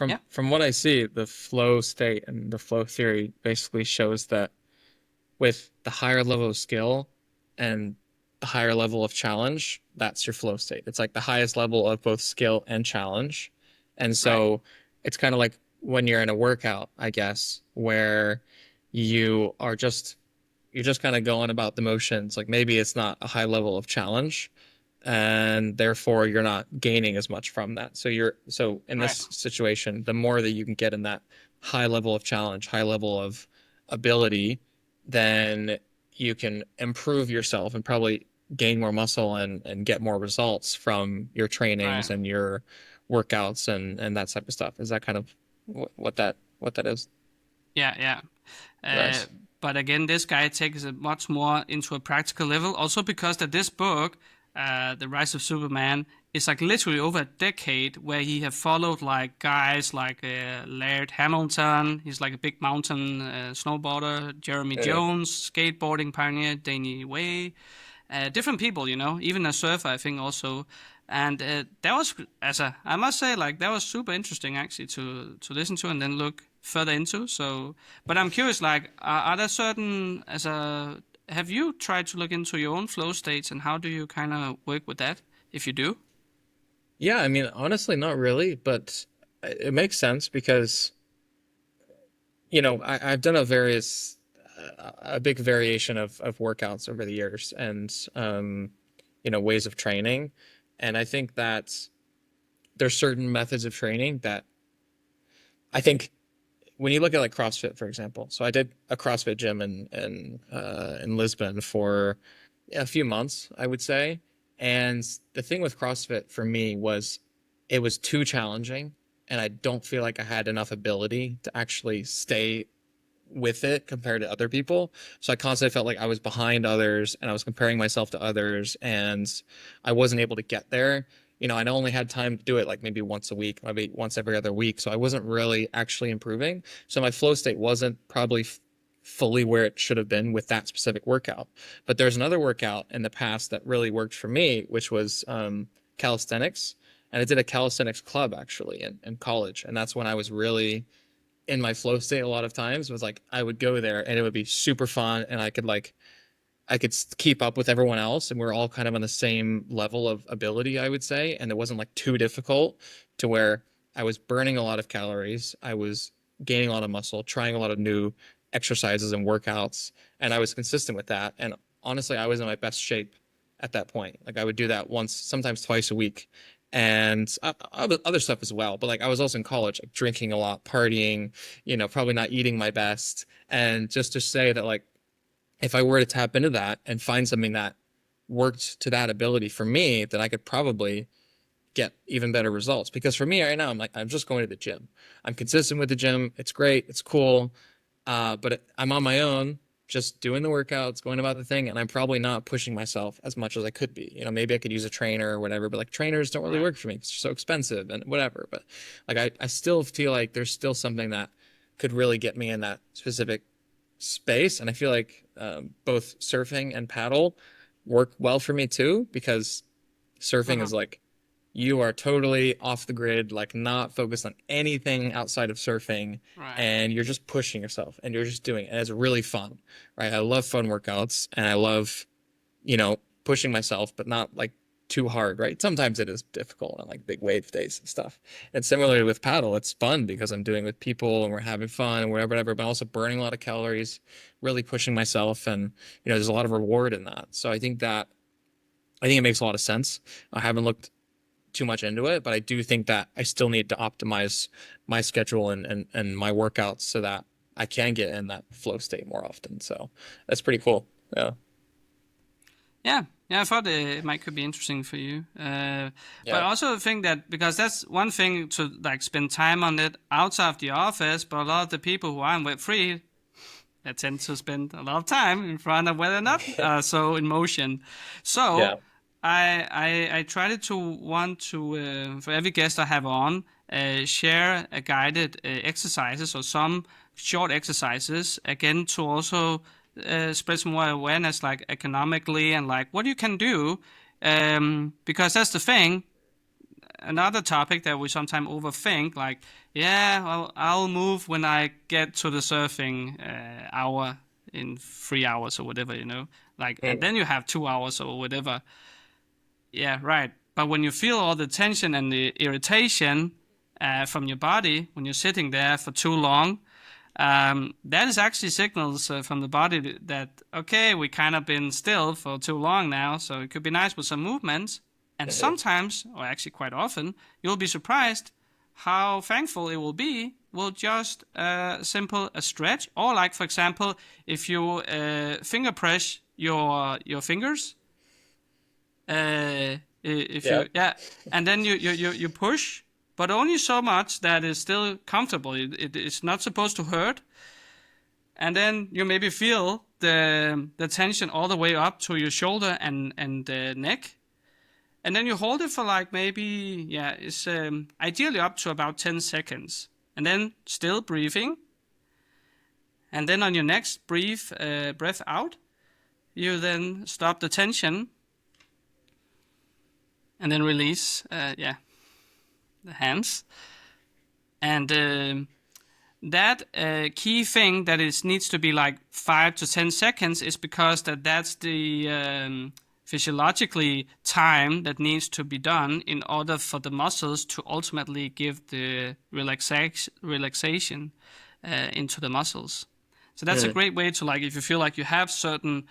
Yeah. from what I see, the flow state and the flow theory basically shows that with the higher level of skill and the higher level of challenge, that's your flow state. It's like the highest level of both skill and challenge. And so it's kind of like when you're in a workout, I guess, where you're just kind of going about the motions. Like maybe it's not a high level of challenge, and therefore you're not gaining as much from that. So in this situation, the more that you can get in that high level of challenge, high level of ability, then you can improve yourself and probably gain more muscle and get more results from your trainings and your workouts and that type of stuff. Is that kind of what that is? Yeah. Nice. But again, this guy takes it much more into a practical level. Also because that this book, The Rise of Superman, is like literally over a decade where he have followed like guys like Laird Hamilton. He's like a big mountain snowboarder. Jeremy Jones, skateboarding pioneer. Danny Way. Different people, even a surfer, I think also. And that was, I must say, like that was super interesting actually to listen to and then look further into. So, but I'm curious, like, are there certain have you tried to look into your own flow states and how do you kind of work with that if you do? Yeah, I mean, honestly, not really, but it makes sense because, I've done a big variation of workouts over the years and, ways of training. And I think that there's certain methods of training that I think when you look at like CrossFit, for example. So I did a CrossFit gym in Lisbon for a few months, I would say. And the thing with CrossFit for me was it was too challenging, and I don't feel like I had enough ability to actually stay with it compared to other people. So I constantly felt like I was behind others and I was comparing myself to others, and I wasn't able to get there. I only had time to do it like maybe once a week, maybe once every other week. So I wasn't really actually improving. So my flow state wasn't probably fully where it should have been with that specific workout. But there's another workout in the past that really worked for me, which was calisthenics. And I did a calisthenics club actually in college. And that's when I was really in my flow state a lot of times. Was like I would go there and it would be super fun, and I I could keep up with everyone else, and we're all kind of on the same level of ability, I would say. And it wasn't like too difficult to where I was burning a lot of calories. I was gaining a lot of muscle, trying a lot of new exercises and workouts, and I was consistent with that. And honestly, I was in my best shape at that point. Like I would do that once, sometimes twice a week, and other stuff as well. But like I was also in college, like drinking a lot, partying, probably not eating my best. And just to say that, like, if I were to tap into that and find something that worked to that ability for me, then I could probably get even better results. Because for me right now, I'm just going to the gym. I'm consistent with the gym. It's great. It's cool. But I'm on my own, just doing the workouts, going about the thing, and I'm probably not pushing myself as much as I could be. Maybe I could use a trainer or whatever, but like trainers don't really work for me because they're so expensive and whatever. But like I still feel like there's still something that could really get me in that specific space. And I feel like both surfing and paddle work well for me too, because surfing is like, you are totally off the grid, like not focused on anything outside of surfing, and you're just pushing yourself and you're just doing it. And it's really fun, right? I love fun workouts, and I love, pushing myself, but not like too hard, right? Sometimes it is difficult on like big wave days and stuff. And similarly with paddle, it's fun because I'm doing it with people and we're having fun and whatever, but also burning a lot of calories, really pushing myself, and there's a lot of reward in that. So I think it makes a lot of sense. I haven't looked too much into it, but I do think that I still need to optimize my schedule and my workouts so that I can get in that flow state more often. So that's pretty cool. Yeah, I thought it could be interesting for you. But I also think that, because that's one thing to like spend time on it outside of the office, but a lot of the people who aren't web-free, they tend to spend a lot of time in front of whether or not so in motion. So I tried to want to, for every guest I have on, share a guided exercises or some short exercises, again, to also spread some more awareness, like economically, and like what you can do, because that's the thing. Another topic that we sometimes overthink, like, I'll move when I get to the surfing hour in 3 hours or whatever, and then you have 2 hours or whatever. Yeah, right. But when you feel all the tension and the irritation from your body when you're sitting there for too long, that is actually signals from the body that, okay, we kind of been still for too long now, so it could be nice with some movements. And sometimes, or actually quite often, you'll be surprised how thankful it will be with just a stretch. Or like, for example, if you finger press your fingers, and then you push, but only so much that is still comfortable. It's not supposed to hurt. And then you maybe feel the tension all the way up to your shoulder and neck. And then you hold it for like maybe, it's ideally up to about 10 seconds. And then still breathing. And then on your next breath out, you then stop the tension. And then release, the hands. And that key thing that needs to be like 5 to 10 seconds is because that's the physiologically time that needs to be done in order for the muscles to ultimately give the relaxation into the muscles. So that's a great way to, like, if you feel like you have certain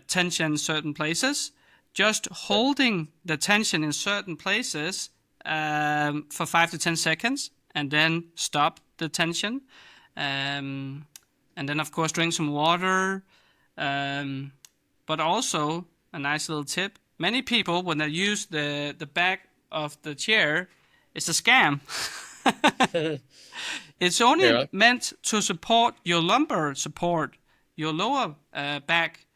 tension, certain places, just holding the tension in certain places for 5 to 10 seconds, and then stop the tension. And then, of course, drink some water. But also, a nice little tip, many people, when they use the back of the chair, it's a scam. It's only meant to support your lumbar support, your lower back.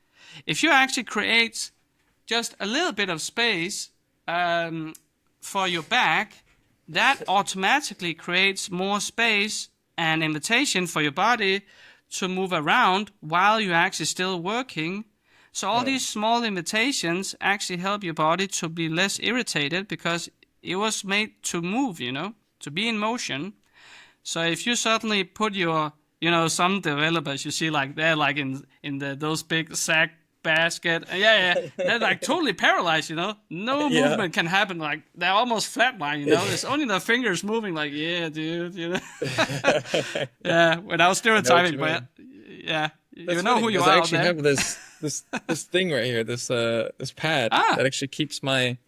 If you actually create just a little bit of space for your back, that automatically creates more space and invitation for your body to move around while you're actually still working. So all these small invitations actually help your body to be less irritated, because it was made to move, to be in motion. So if you suddenly put your, some developers, you see, like they're like in those big sack basket. They're like totally paralyzed, you know. No Yeah. movement can happen. Like they're almost flatline, you know. It's only the fingers moving. Like, yeah, dude, you know. Yeah, without I know what stereotyping, you but mean. yeah, you That's know funny who you because are I out actually there. have this thing right here, this pad Ah. that actually keeps my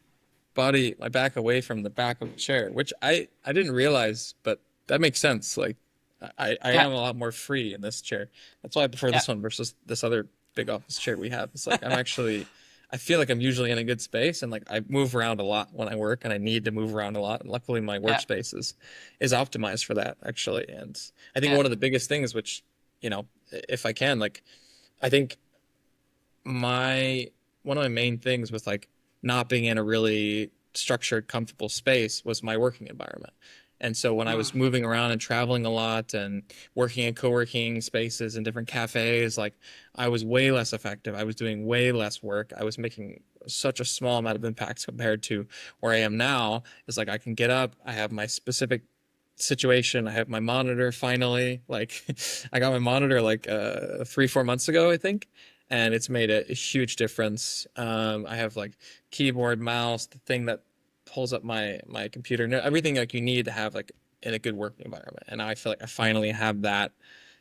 back away from the back of the chair, which I didn't realize, but that makes sense. Like I Yeah, am a lot more free in this chair. That's why I prefer yeah, this one versus this other big office chair we have. It's like I feel like I'm usually in a good space, and like I move around a lot when I work, and I need to move around a lot. And luckily my yeah, workspace is optimized for that actually. And I think yeah. one of the biggest things, which, you know, if I can, like, I think my one of my main things with like not being in a really structured, comfortable space was my working environment. And so when I was Mm. moving around and traveling a lot and working in co-working spaces and different cafes, like I was way less effective. I was doing way less work. I was making such a small amount of impact compared to where I am now. Is like I can get up, I have my specific situation, I have my monitor finally. Like I got my monitor like 3-4 months ago, I think, and it's made a huge difference. I have like keyboard, mouse, the thing that pulls up my computer, everything like you need to have like in a good working environment. And now I feel like I finally have that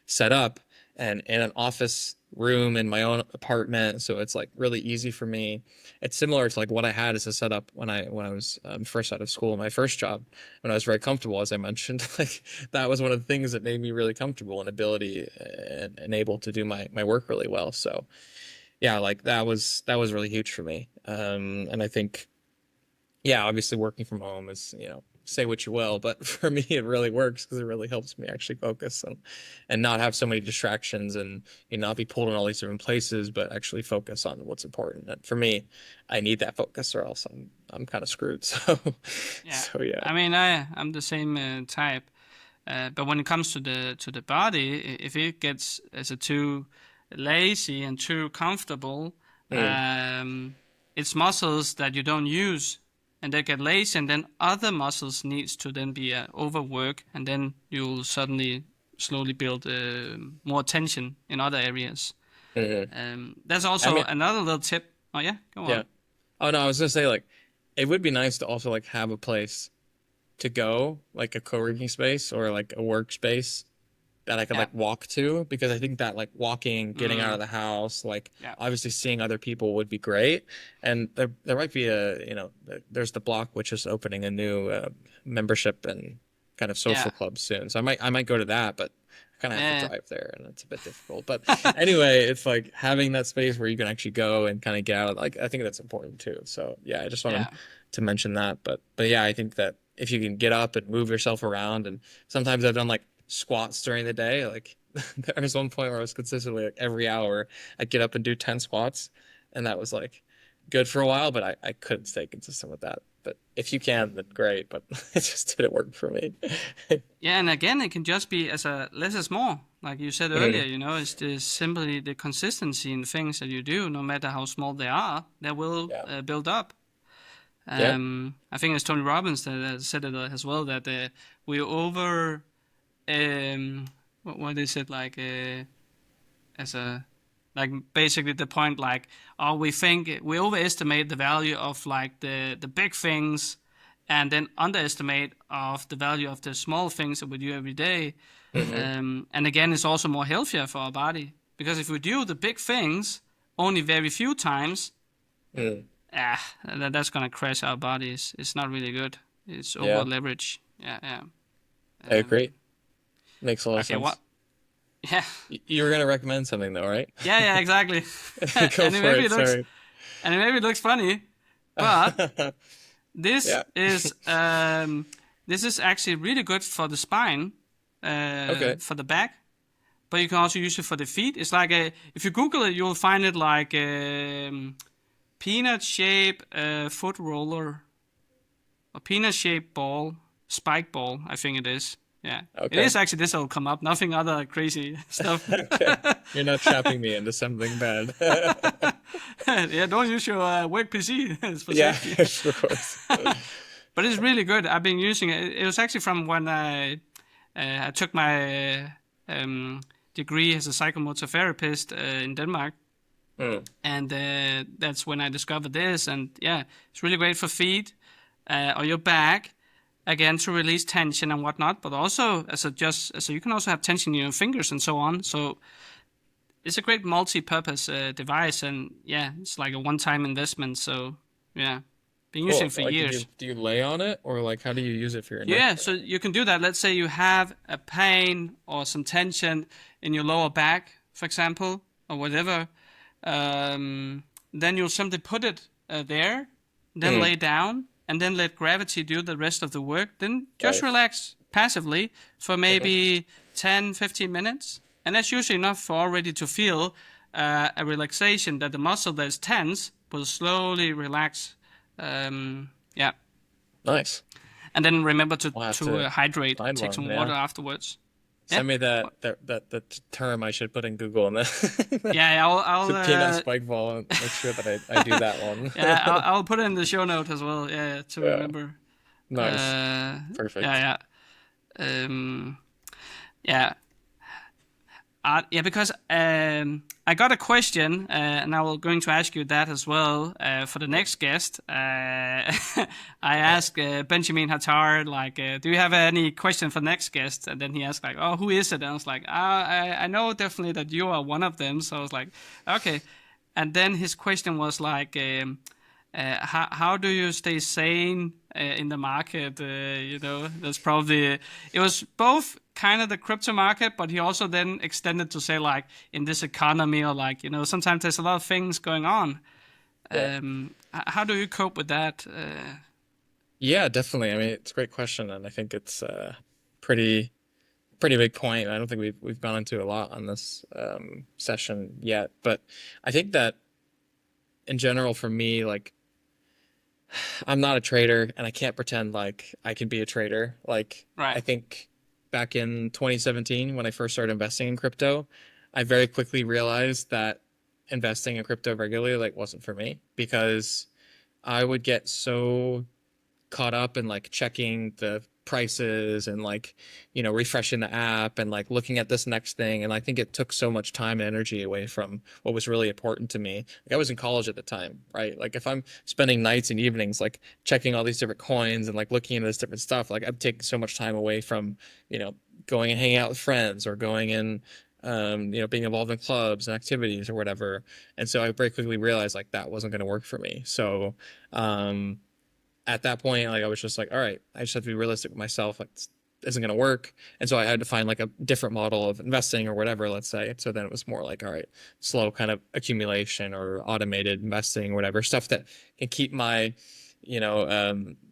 set up and in an office room in my own apartment, so it's like really easy for me. It's similar to like what I had as a setup when I was first out of school, my first job, when I was very comfortable, as I mentioned. Like that was one of the things that made me really comfortable and ability and able to do my work really well. So yeah, like that was really huge for me. And I think, yeah, obviously working from home is, you know, say what you will, but for me it really works because it really helps me actually focus and not have so many distractions and, you know, not be pulled in all these different places, but actually focus on what's important. And for me, I need that focus or else I'm kind of screwed. So Yeah, so yeah. I mean, I'm the same type. But when it comes to the body, if it gets as a too lazy and too comfortable, Mm, it's muscles that you don't use, and they get lazy, and then other muscles needs to then be overwork, and then you'll suddenly slowly build more tension in other areas. mhm. There's I also mean, another little tip. Oh yeah, go yeah. on. Oh no, I was gonna say like it would be nice to also like have a place to go, like a co-working space or like a workspace that I could Yeah. like walk to, because I think that like walking, getting out of Mm, the house, like yeah. obviously seeing other people would be great. And there might be a, you know, there's the Block, which is opening a new membership and kind of Yeah. social club soon. So I might go to that, but I kind of have to Yeah. drive there and it's a bit difficult. But anyway, it's like having that space where you can actually go and kind of get out. Like I think that's important too. So yeah, I just wanted Yeah. to mention that. But yeah, I think that if you can get up and move yourself around, and sometimes I've done like squats during the day. Like there was one point where I was consistently like every hour I'd get up and do 10 squats, and that was like good for a while, but I couldn't stay consistent with that. But if you can, then great, but it just didn't work for me. Yeah, and again, it can just be as a less is more. Like you said earlier, Mm, you know, it's just simply the consistency in things that you do, no matter how small they are, they will yeah. build up. Yeah. I think it's Tony Robbins that said it as well, that we over, what is it, like, as a, like basically the point, like, oh, we think we overestimate the value of like the big things, and then underestimate of the value of the small things that we do every day. Hmm. And again, it's also more healthier for our body, because if we do the big things only very few times, Mm, that's gonna crash our bodies. It's not really good. It's over yeah, leverage. Yeah, yeah. I agree. Makes a lot of Okay, what? sense. Yeah, You were gonna recommend something though, right? yeah, yeah, exactly. Go and for maybe it. it looks, Sorry. and maybe it looks funny, but this Yeah. is this is actually really good for the spine, Okay. for the back. But you can also use it for the feet. It's like if you Google it, you'll find it like peanut shape foot roller, or peanut shaped ball, spike ball, I think it is. Yeah, it Okay. is actually. This will come up. Nothing other crazy stuff. Okay. You're not trapping me into something bad. Yeah, don't use your work PC. It's for Yeah, safety. of course. But it's really good. I've been using it. It was actually from when I took my degree as a psychomotor therapist in Denmark. And that's when I discovered this. And yeah, it's really great for feet or your back, again, to release tension and whatnot, but also so you can also have tension in your fingers and so on. So it's a great multi-purpose device, and yeah, it's like a one-time investment. So yeah, been Cool. using it for Like, years. do you lay on it, or like how do you use it for your neck? Yeah, so you can do that. Let's say you have a pain or some tension in your lower back, for example, or whatever. Then you'll simply put it there, then lay down, and then let gravity do the rest of the work. Then just Nice. relax passively for maybe 10, 15 minutes. And that's usually enough for already to feel a relaxation, that the muscle that's tense will slowly relax. Yeah. Nice. And then remember We'll have to to hydrate, find take one, some yeah. water afterwards. Send me that term I should put in Google and then Yeah, I'll the peanut spike ball and make sure that I do that one. yeah, I'll put it in the show note as well. Yeah, to Yeah. remember. Nice. Perfect. Yeah. Yeah. Yeah, because I got a question, and I was going to ask you that as well for the next guest. I asked Benjamin Hattar, like, do you have any question for next guest? And then he asked, like, oh, who is it? And I was like, I know definitely that you are one of them. So I was like, okay. And then his question was like, how do you stay sane in the market? That's probably, it was both kind of the crypto market, but he also then extended to say, like, in this economy, or like, sometimes there's a lot of things going on. Yeah. How do you cope with that? Yeah, definitely. I mean, it's a great question, and I think it's pretty big point. I don't think we've gone into a lot on this session yet, but I think that in general, for me, like, I'm not a trader, and I can't pretend like I can be a trader. Like, Right. I think back in 2017, when I first started investing in crypto, I very quickly realized that investing in crypto regularly, like, wasn't for me, because I would get so caught up in like checking the prices and like, refreshing the app and like looking at this next thing. And I think it took so much time and energy away from what was really important to me. Like, I was in college at the time, right? Like, if I'm spending nights and evenings like checking all these different coins and like looking into this different stuff, like, I'm taking so much time away from, going and hanging out with friends or going and being involved in clubs and activities or whatever. And so I very quickly realized like that wasn't going to work for me. So at that point, like, I was just like, all right, I just have to be realistic with myself. Like, this isn't going to work. And so I had to find like a different model of investing or whatever, let's say. So then it was more like, all right, slow kind of accumulation or automated investing or whatever, stuff that can keep my,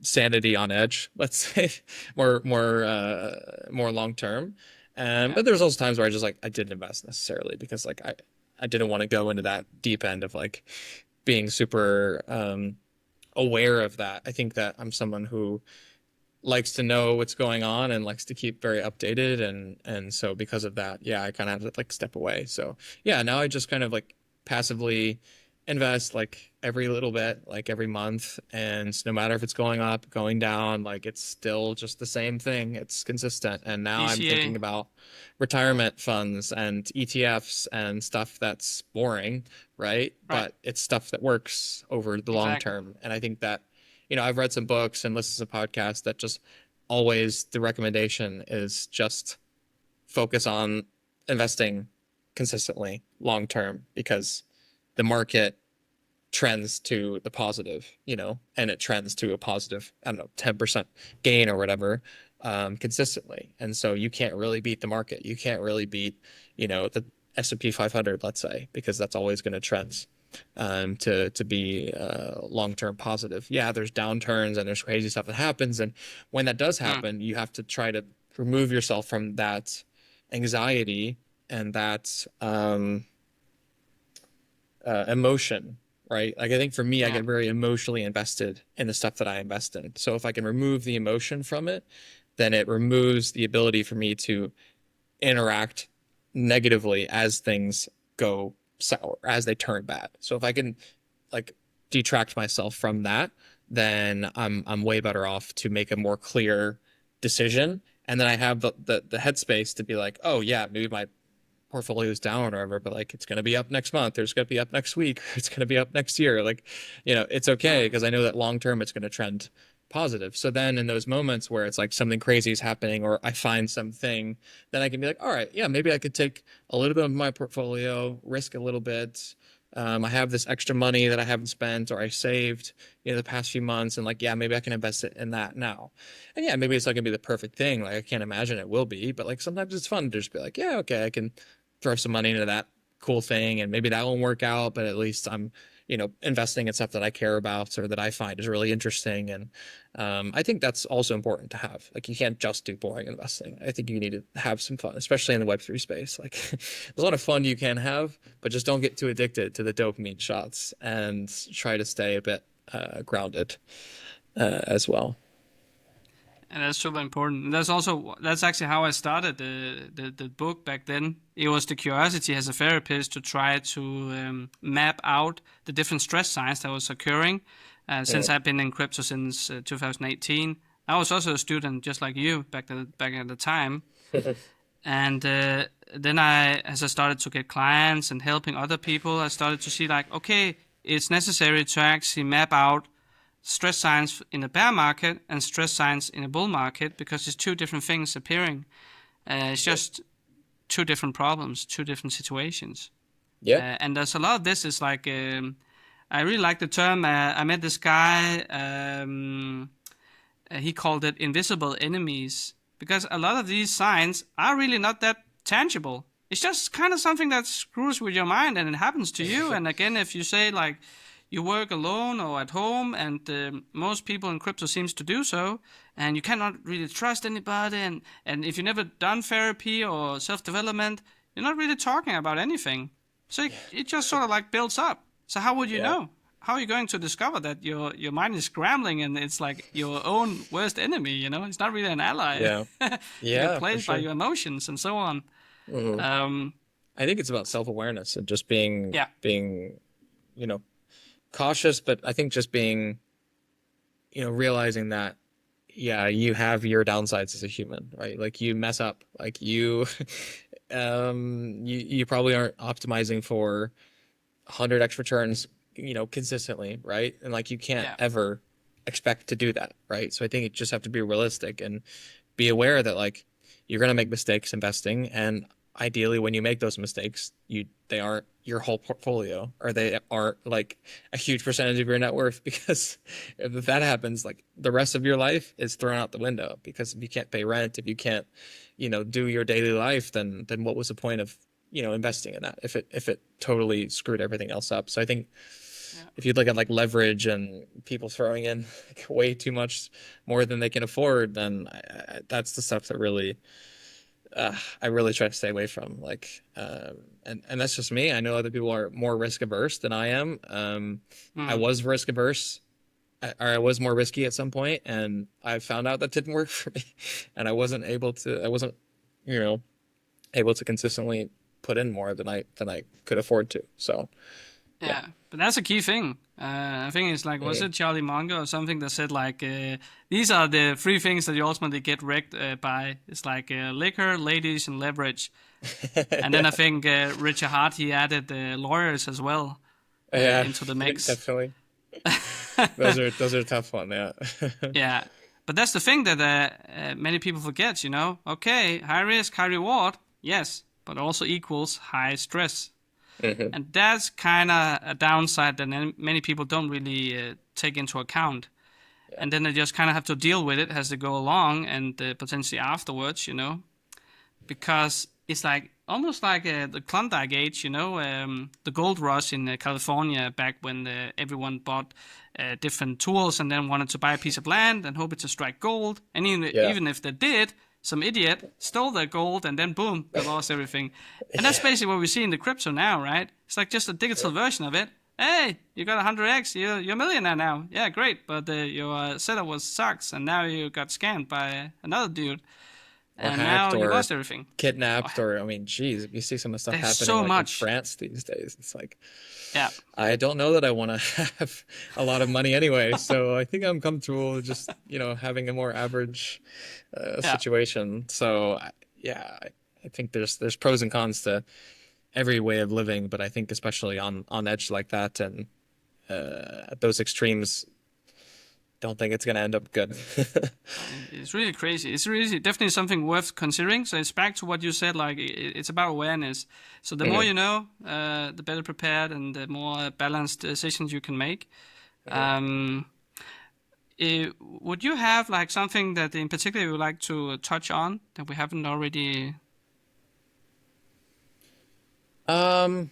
sanity on edge, let's say, more long term. But there's also times where I didn't invest necessarily because like I didn't want to go into that deep end of like being super aware of that. I think that I'm someone who likes to know what's going on and likes to keep very updated, and so because of that, yeah, I kind of have to like step away. So yeah, now I just kind of like passively invest like every little bit, like every month, and no matter if it's going up, going down, like, it's still just the same thing. It's consistent. And now I'm DCA. thinking about retirement funds and ETFs and stuff that's boring, right? But it's stuff that works over the long Exactly. term. And I think that, I've read some books and listened to podcasts that just always the recommendation is just focus on investing consistently long term, because the market trends to the positive, and it trends to a positive, I don't know, 10% gain or whatever, consistently. And so you can't really beat the market. You can't really beat, the S&P 500, let's say, because that's always going to trend to be long-term positive. Yeah, there's downturns and there's crazy stuff that happens. And when that does happen, you have to try to remove yourself from that anxiety and that emotion, right? Like, I think for me, I Yeah. get very emotionally invested in the stuff that I invest in. So if I can remove the emotion from it, then it removes the ability for me to interact negatively as things go sour, as they turn bad. So if I can like detract myself from that, then I'm way better off to make a more clear decision. And then I have the headspace to be like, oh yeah, maybe my portfolio is down or whatever, but like it's going to be up next month, or it's going to be up next week, or it's going to be up next year. Like, it's okay because I know that long term it's going to trend positive. So then in those moments where it's like something crazy is happening or I find something, then I can be like, all right, yeah, maybe I could take a little bit of my portfolio, risk a little bit. I have this extra money that I haven't spent or I saved, the past few months, and like, yeah, maybe I can invest it in that now. And yeah, maybe it's not gonna be the perfect thing. Like I can't imagine it will be, but like sometimes it's fun to just be like, yeah, okay, I can throw some money into that cool thing, and maybe that won't work out, but at least I'm, investing in stuff that I care about or that I find is really interesting. And I think that's also important to have. Like you can't just do boring investing. I think you need to have some fun, especially in the Web3 space. Like there's a lot of fun you can have, but just don't get too addicted to the dopamine shots and try to stay a bit grounded as well. And that's super important. That's actually how I started the book back then. It was the curiosity as a therapist to try to map out the different stress signs that was occurring. Since I've been in crypto since 2018, I was also a student just like you back at the time. And then as I started to get clients and helping other people, I started to see like, okay, it's necessary to actually map out stress signs in a bear market and stress signs in a bull market, because it's two different things appearing. It's just two different problems, two different situations. Yeah. And there's a lot of this is like, I really like the term. I met this guy, he called it invisible enemies, because a lot of these signs are really not that tangible. It's just kind of something that screws with your mind and it happens to you. And again, if you say like, you work alone or at home, and most people in crypto seems to do so, and you cannot really trust anybody, and if you've never done therapy or self-development, you're not really talking about anything. So it just sort of like builds up. So how would you know? How are you going to discover that your mind is scrambling and it's like your own worst enemy, It's not really an ally. Yeah. Yeah. You're played by your emotions and so on. Mm-hmm. I think it's about self-awareness and just being, cautious, but I think just being, realizing that, you have your downsides as a human, right? Like you mess up, like you, you probably aren't optimizing for 100x returns, consistently, right? And like you can't ever expect to do that, right? So I think you just have to be realistic and be aware that like you're going to make mistakes investing, and ideally when you make those mistakes, they aren't your whole portfolio, or they aren't like a huge percentage of your net worth, because if that happens, like the rest of your life is thrown out the window, because if you can't pay rent, if you can't, do your daily life, then what was the point of, investing in that if it totally screwed everything else up? So I think if you look at like leverage and people throwing in like way too much more than they can afford, then that's the stuff that really I really try to stay away from. Like, and that's just me. I know other people are more risk averse than I am. I was risk averse, or I was more risky at some point, and I found out that didn't work for me, and I wasn't able to, able to consistently put in more than I could afford to. So, yeah. But that's a key thing. I think it's like, was it Charlie Munger or something that said like, these are the three things that you ultimately get wrecked by. It's like liquor, ladies, and leverage. And then I think Richard Hart, he added lawyers as well into the mix. Definitely. those are a tough one, yeah. Yeah. But that's the thing that many people forget, Okay, high risk, high reward, yes, but also equals high stress. Mm-hmm. And that's kind of a downside that many people don't really take into account. Yeah. And then they just kind of have to deal with it as they go along, and potentially afterwards, because it's like almost like the Klondike age, the gold rush in California back when everyone bought different tools and then wanted to buy a piece of land and hoping to strike gold. And even if they did, some idiot stole their gold, and then boom, they lost everything. And that's basically what we see in the crypto now, right? It's like just a digital version of it. Hey, you got 100x, you're a millionaire now. Yeah, great, but your setup sucks, and now you got scammed by another dude. And now you lost everything. Kidnapped, or, geez, you see some of the stuff happening in France these days. It's like, I don't know that I want to have a lot of money anyway. So I think I'm comfortable just, having a more average situation. So, I think there's pros and cons to every way of living, but I think especially on edge like that and at those extremes, don't think it's going to end up good. It's really crazy. It's really definitely something worth considering. So it's back to what you said, like it's about awareness. So the more you know, the better prepared and the more balanced decisions you can make. Would you have like something that in particular you would like to touch on that we haven't already? Not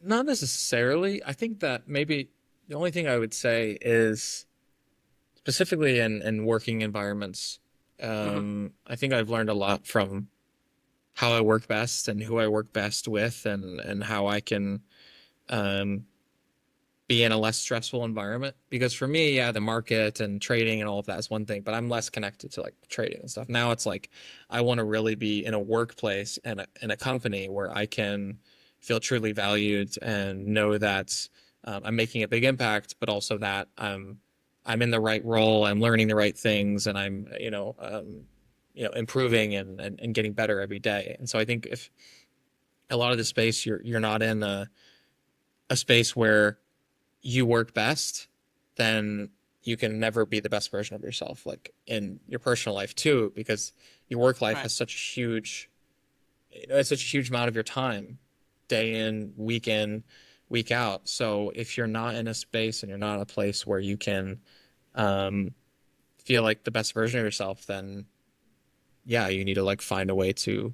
necessarily. I think that maybe the only thing I would say is specifically in working environments, I think I've learned a lot from how I work best and who I work best with and how I can be in a less stressful environment. Because for me, yeah, the market and trading and all of that is one thing, but I'm less connected to like trading and stuff. Now it's like I want to really be in a workplace and in a company where I can feel truly valued and know that I'm making a big impact, but also that I'm in the right role, I'm learning the right things, and I'm improving and getting better every day. And so I think if a lot of the space you're not in a space where you work best, then you can never be the best version of yourself, like in your personal life too, because your work life has such a huge, it's such a huge amount of your time, day in, week out. So if you're not in a space and you're not in a place where you can feel like the best version of yourself, then yeah, you need to like find a way to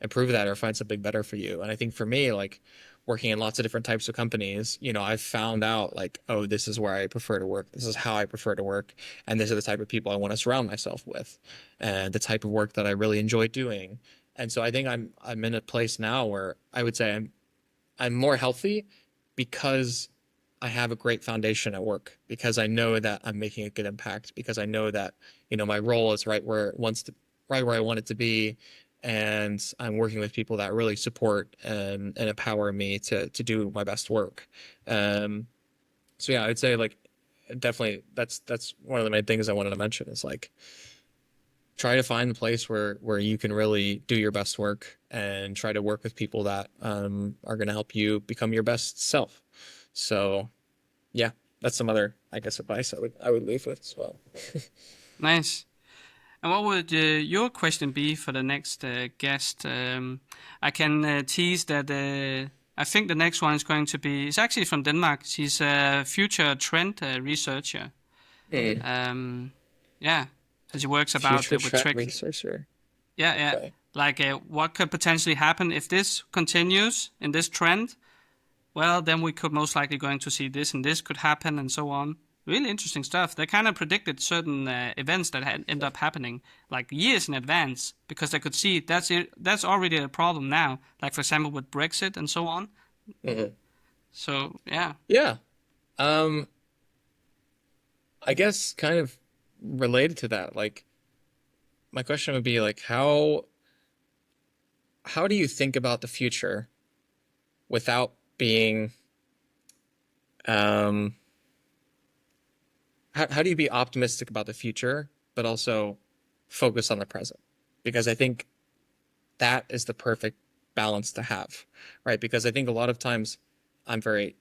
improve that or find something better for you. And I think for me, like working in lots of different types of companies, I've found out like, oh, this is where I prefer to work. This is how I prefer to work. And these are the type of people I want to surround myself with and the type of work that I really enjoy doing. And so I think I'm in a place now where I would say I'm more healthy because I have a great foundation at work, because I know that I'm making a good impact, because I know that, my role is right where I want it to be. And I'm working with people that really support and empower me to do my best work. So yeah, I'd say like definitely that's one of the main things I wanted to mention is like try to find a place where you can really do your best work and try to work with people that are going to help you become your best self. So yeah, that's some other, I guess, advice I would leave with as well. Nice. And what would your question be for the next guest? I can tease that I think the next one is going to be, it's actually from Denmark. She's a future trend researcher. Yeah, so she works about Future with trend tricks. researcher. Yeah. Okay. Like what could potentially happen if this continues in this trend? Well, then we could most likely going to see this and this could happen and so on. Really interesting stuff. They kind of predicted certain events that had end up happening like years in advance because they could see that's already a problem now. Like for example with Brexit and so on. Mm-hmm. So yeah. Yeah. I guess kind of related to that, like my question would be like how do you think about the future without being how do you be optimistic about the future, but also focus on the present? Because I think that is the perfect balance to have, right? Because I think a lot of times I'm a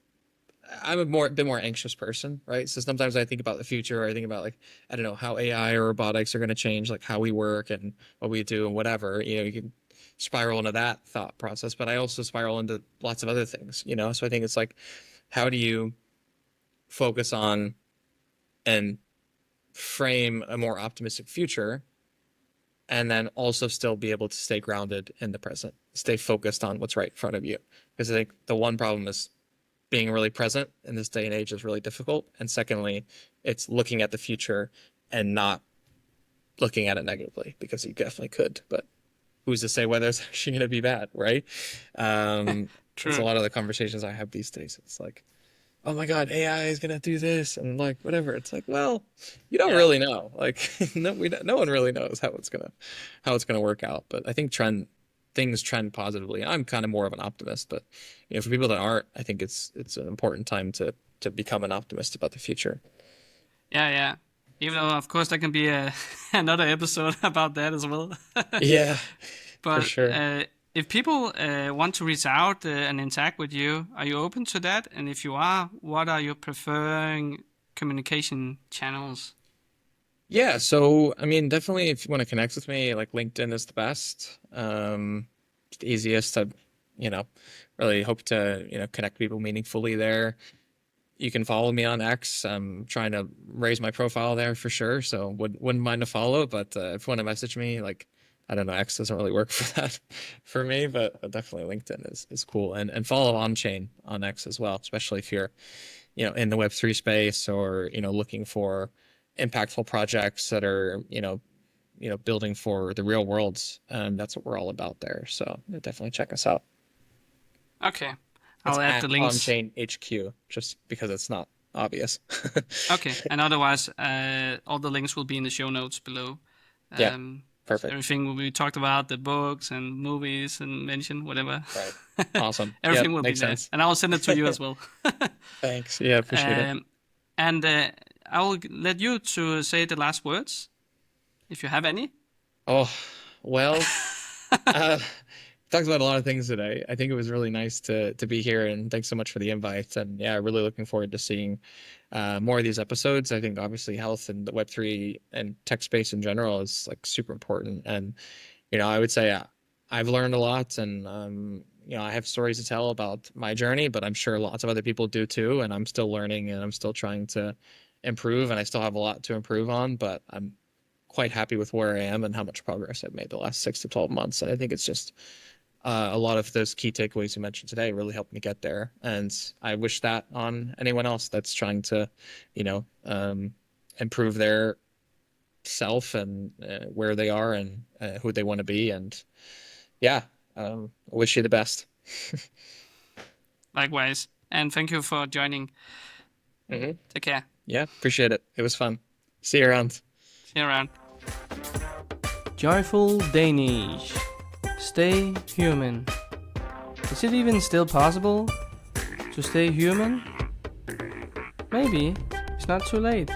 bit more anxious person, right? So sometimes I think about the future, or I think about like, I don't know, how AI or robotics are going to change, like how we work and what we do and whatever, you can spiral into that thought process, but I also spiral into lots of other things, So I think it's like, how do you focus on and frame a more optimistic future and then also still be able to stay grounded in the present, stay focused on what's right in front of you? Because I think the one problem is being really present in this day and age is really difficult. And secondly, it's looking at the future and not looking at it negatively, because you definitely could, but who's to say whether it's actually going to be bad, right? True. It's a lot of the conversations I have these days. It's like, oh my God, AI is going to do this and like whatever. It's like, well, you don't really know. Like no one really knows how it's going to work out. But I think things trend positively. I'm kind of more of an optimist, but for people that aren't, I think it's an important time to become an optimist about the future. Yeah. Even though of course that can be another episode about that as well. Yeah, But for sure. if people want to reach out and interact with you, are you open to that? And if you are, what are your preferring communication channels? Yeah, so I mean, definitely if you want to connect with me, like LinkedIn is the best. It's the easiest to, you know, really hope to, connect people meaningfully there. You can follow me on X. I'm trying to raise my profile there for sure, so wouldn't mind a follow. But if you want to message me, like I don't know, X doesn't really work for that for me, but definitely LinkedIn is cool. And follow on chain on X as well, especially if you're, in the Web3 space or, looking for impactful projects that are, building for the real world. That's what we're all about there. So definitely check us out. Okay. It's I'll add at the links. on-chain HQ, just because it's not obvious. Okay. And otherwise, all the links will be in the show notes below. Yeah, perfect. Everything we talked about, the books and movies and mention, whatever. Right. Awesome. Everything Yep, will be makes there. sense. And I will send it to you as well. Thanks. Yeah, appreciate it. And I will let you to say the last words, if you have any. Oh, well, talked about a lot of things today. I think it was really nice to be here, and thanks so much for the invite. And yeah, really looking forward to seeing more of these episodes. I think obviously health and the Web3 and tech space in general is like super important. And I would say I've learned a lot, and I have stories to tell about my journey, but I'm sure lots of other people do too. And I'm still learning, and I'm still trying to improve, and I still have a lot to improve on. But I'm quite happy with where I am and how much progress I've made the last 6 to 12 months. And I think it's just a lot of those key takeaways you mentioned today really helped me get there. And I wish that on anyone else that's trying to, improve their self and where they are and who they want to be. And yeah, I wish you the best. Likewise. And thank you for joining. Mm-hmm. Take care. Yeah, appreciate it. It was fun. See you around. See you around. Joyful Danish. Stay human. Is it even still possible to stay human? Maybe it's not too late.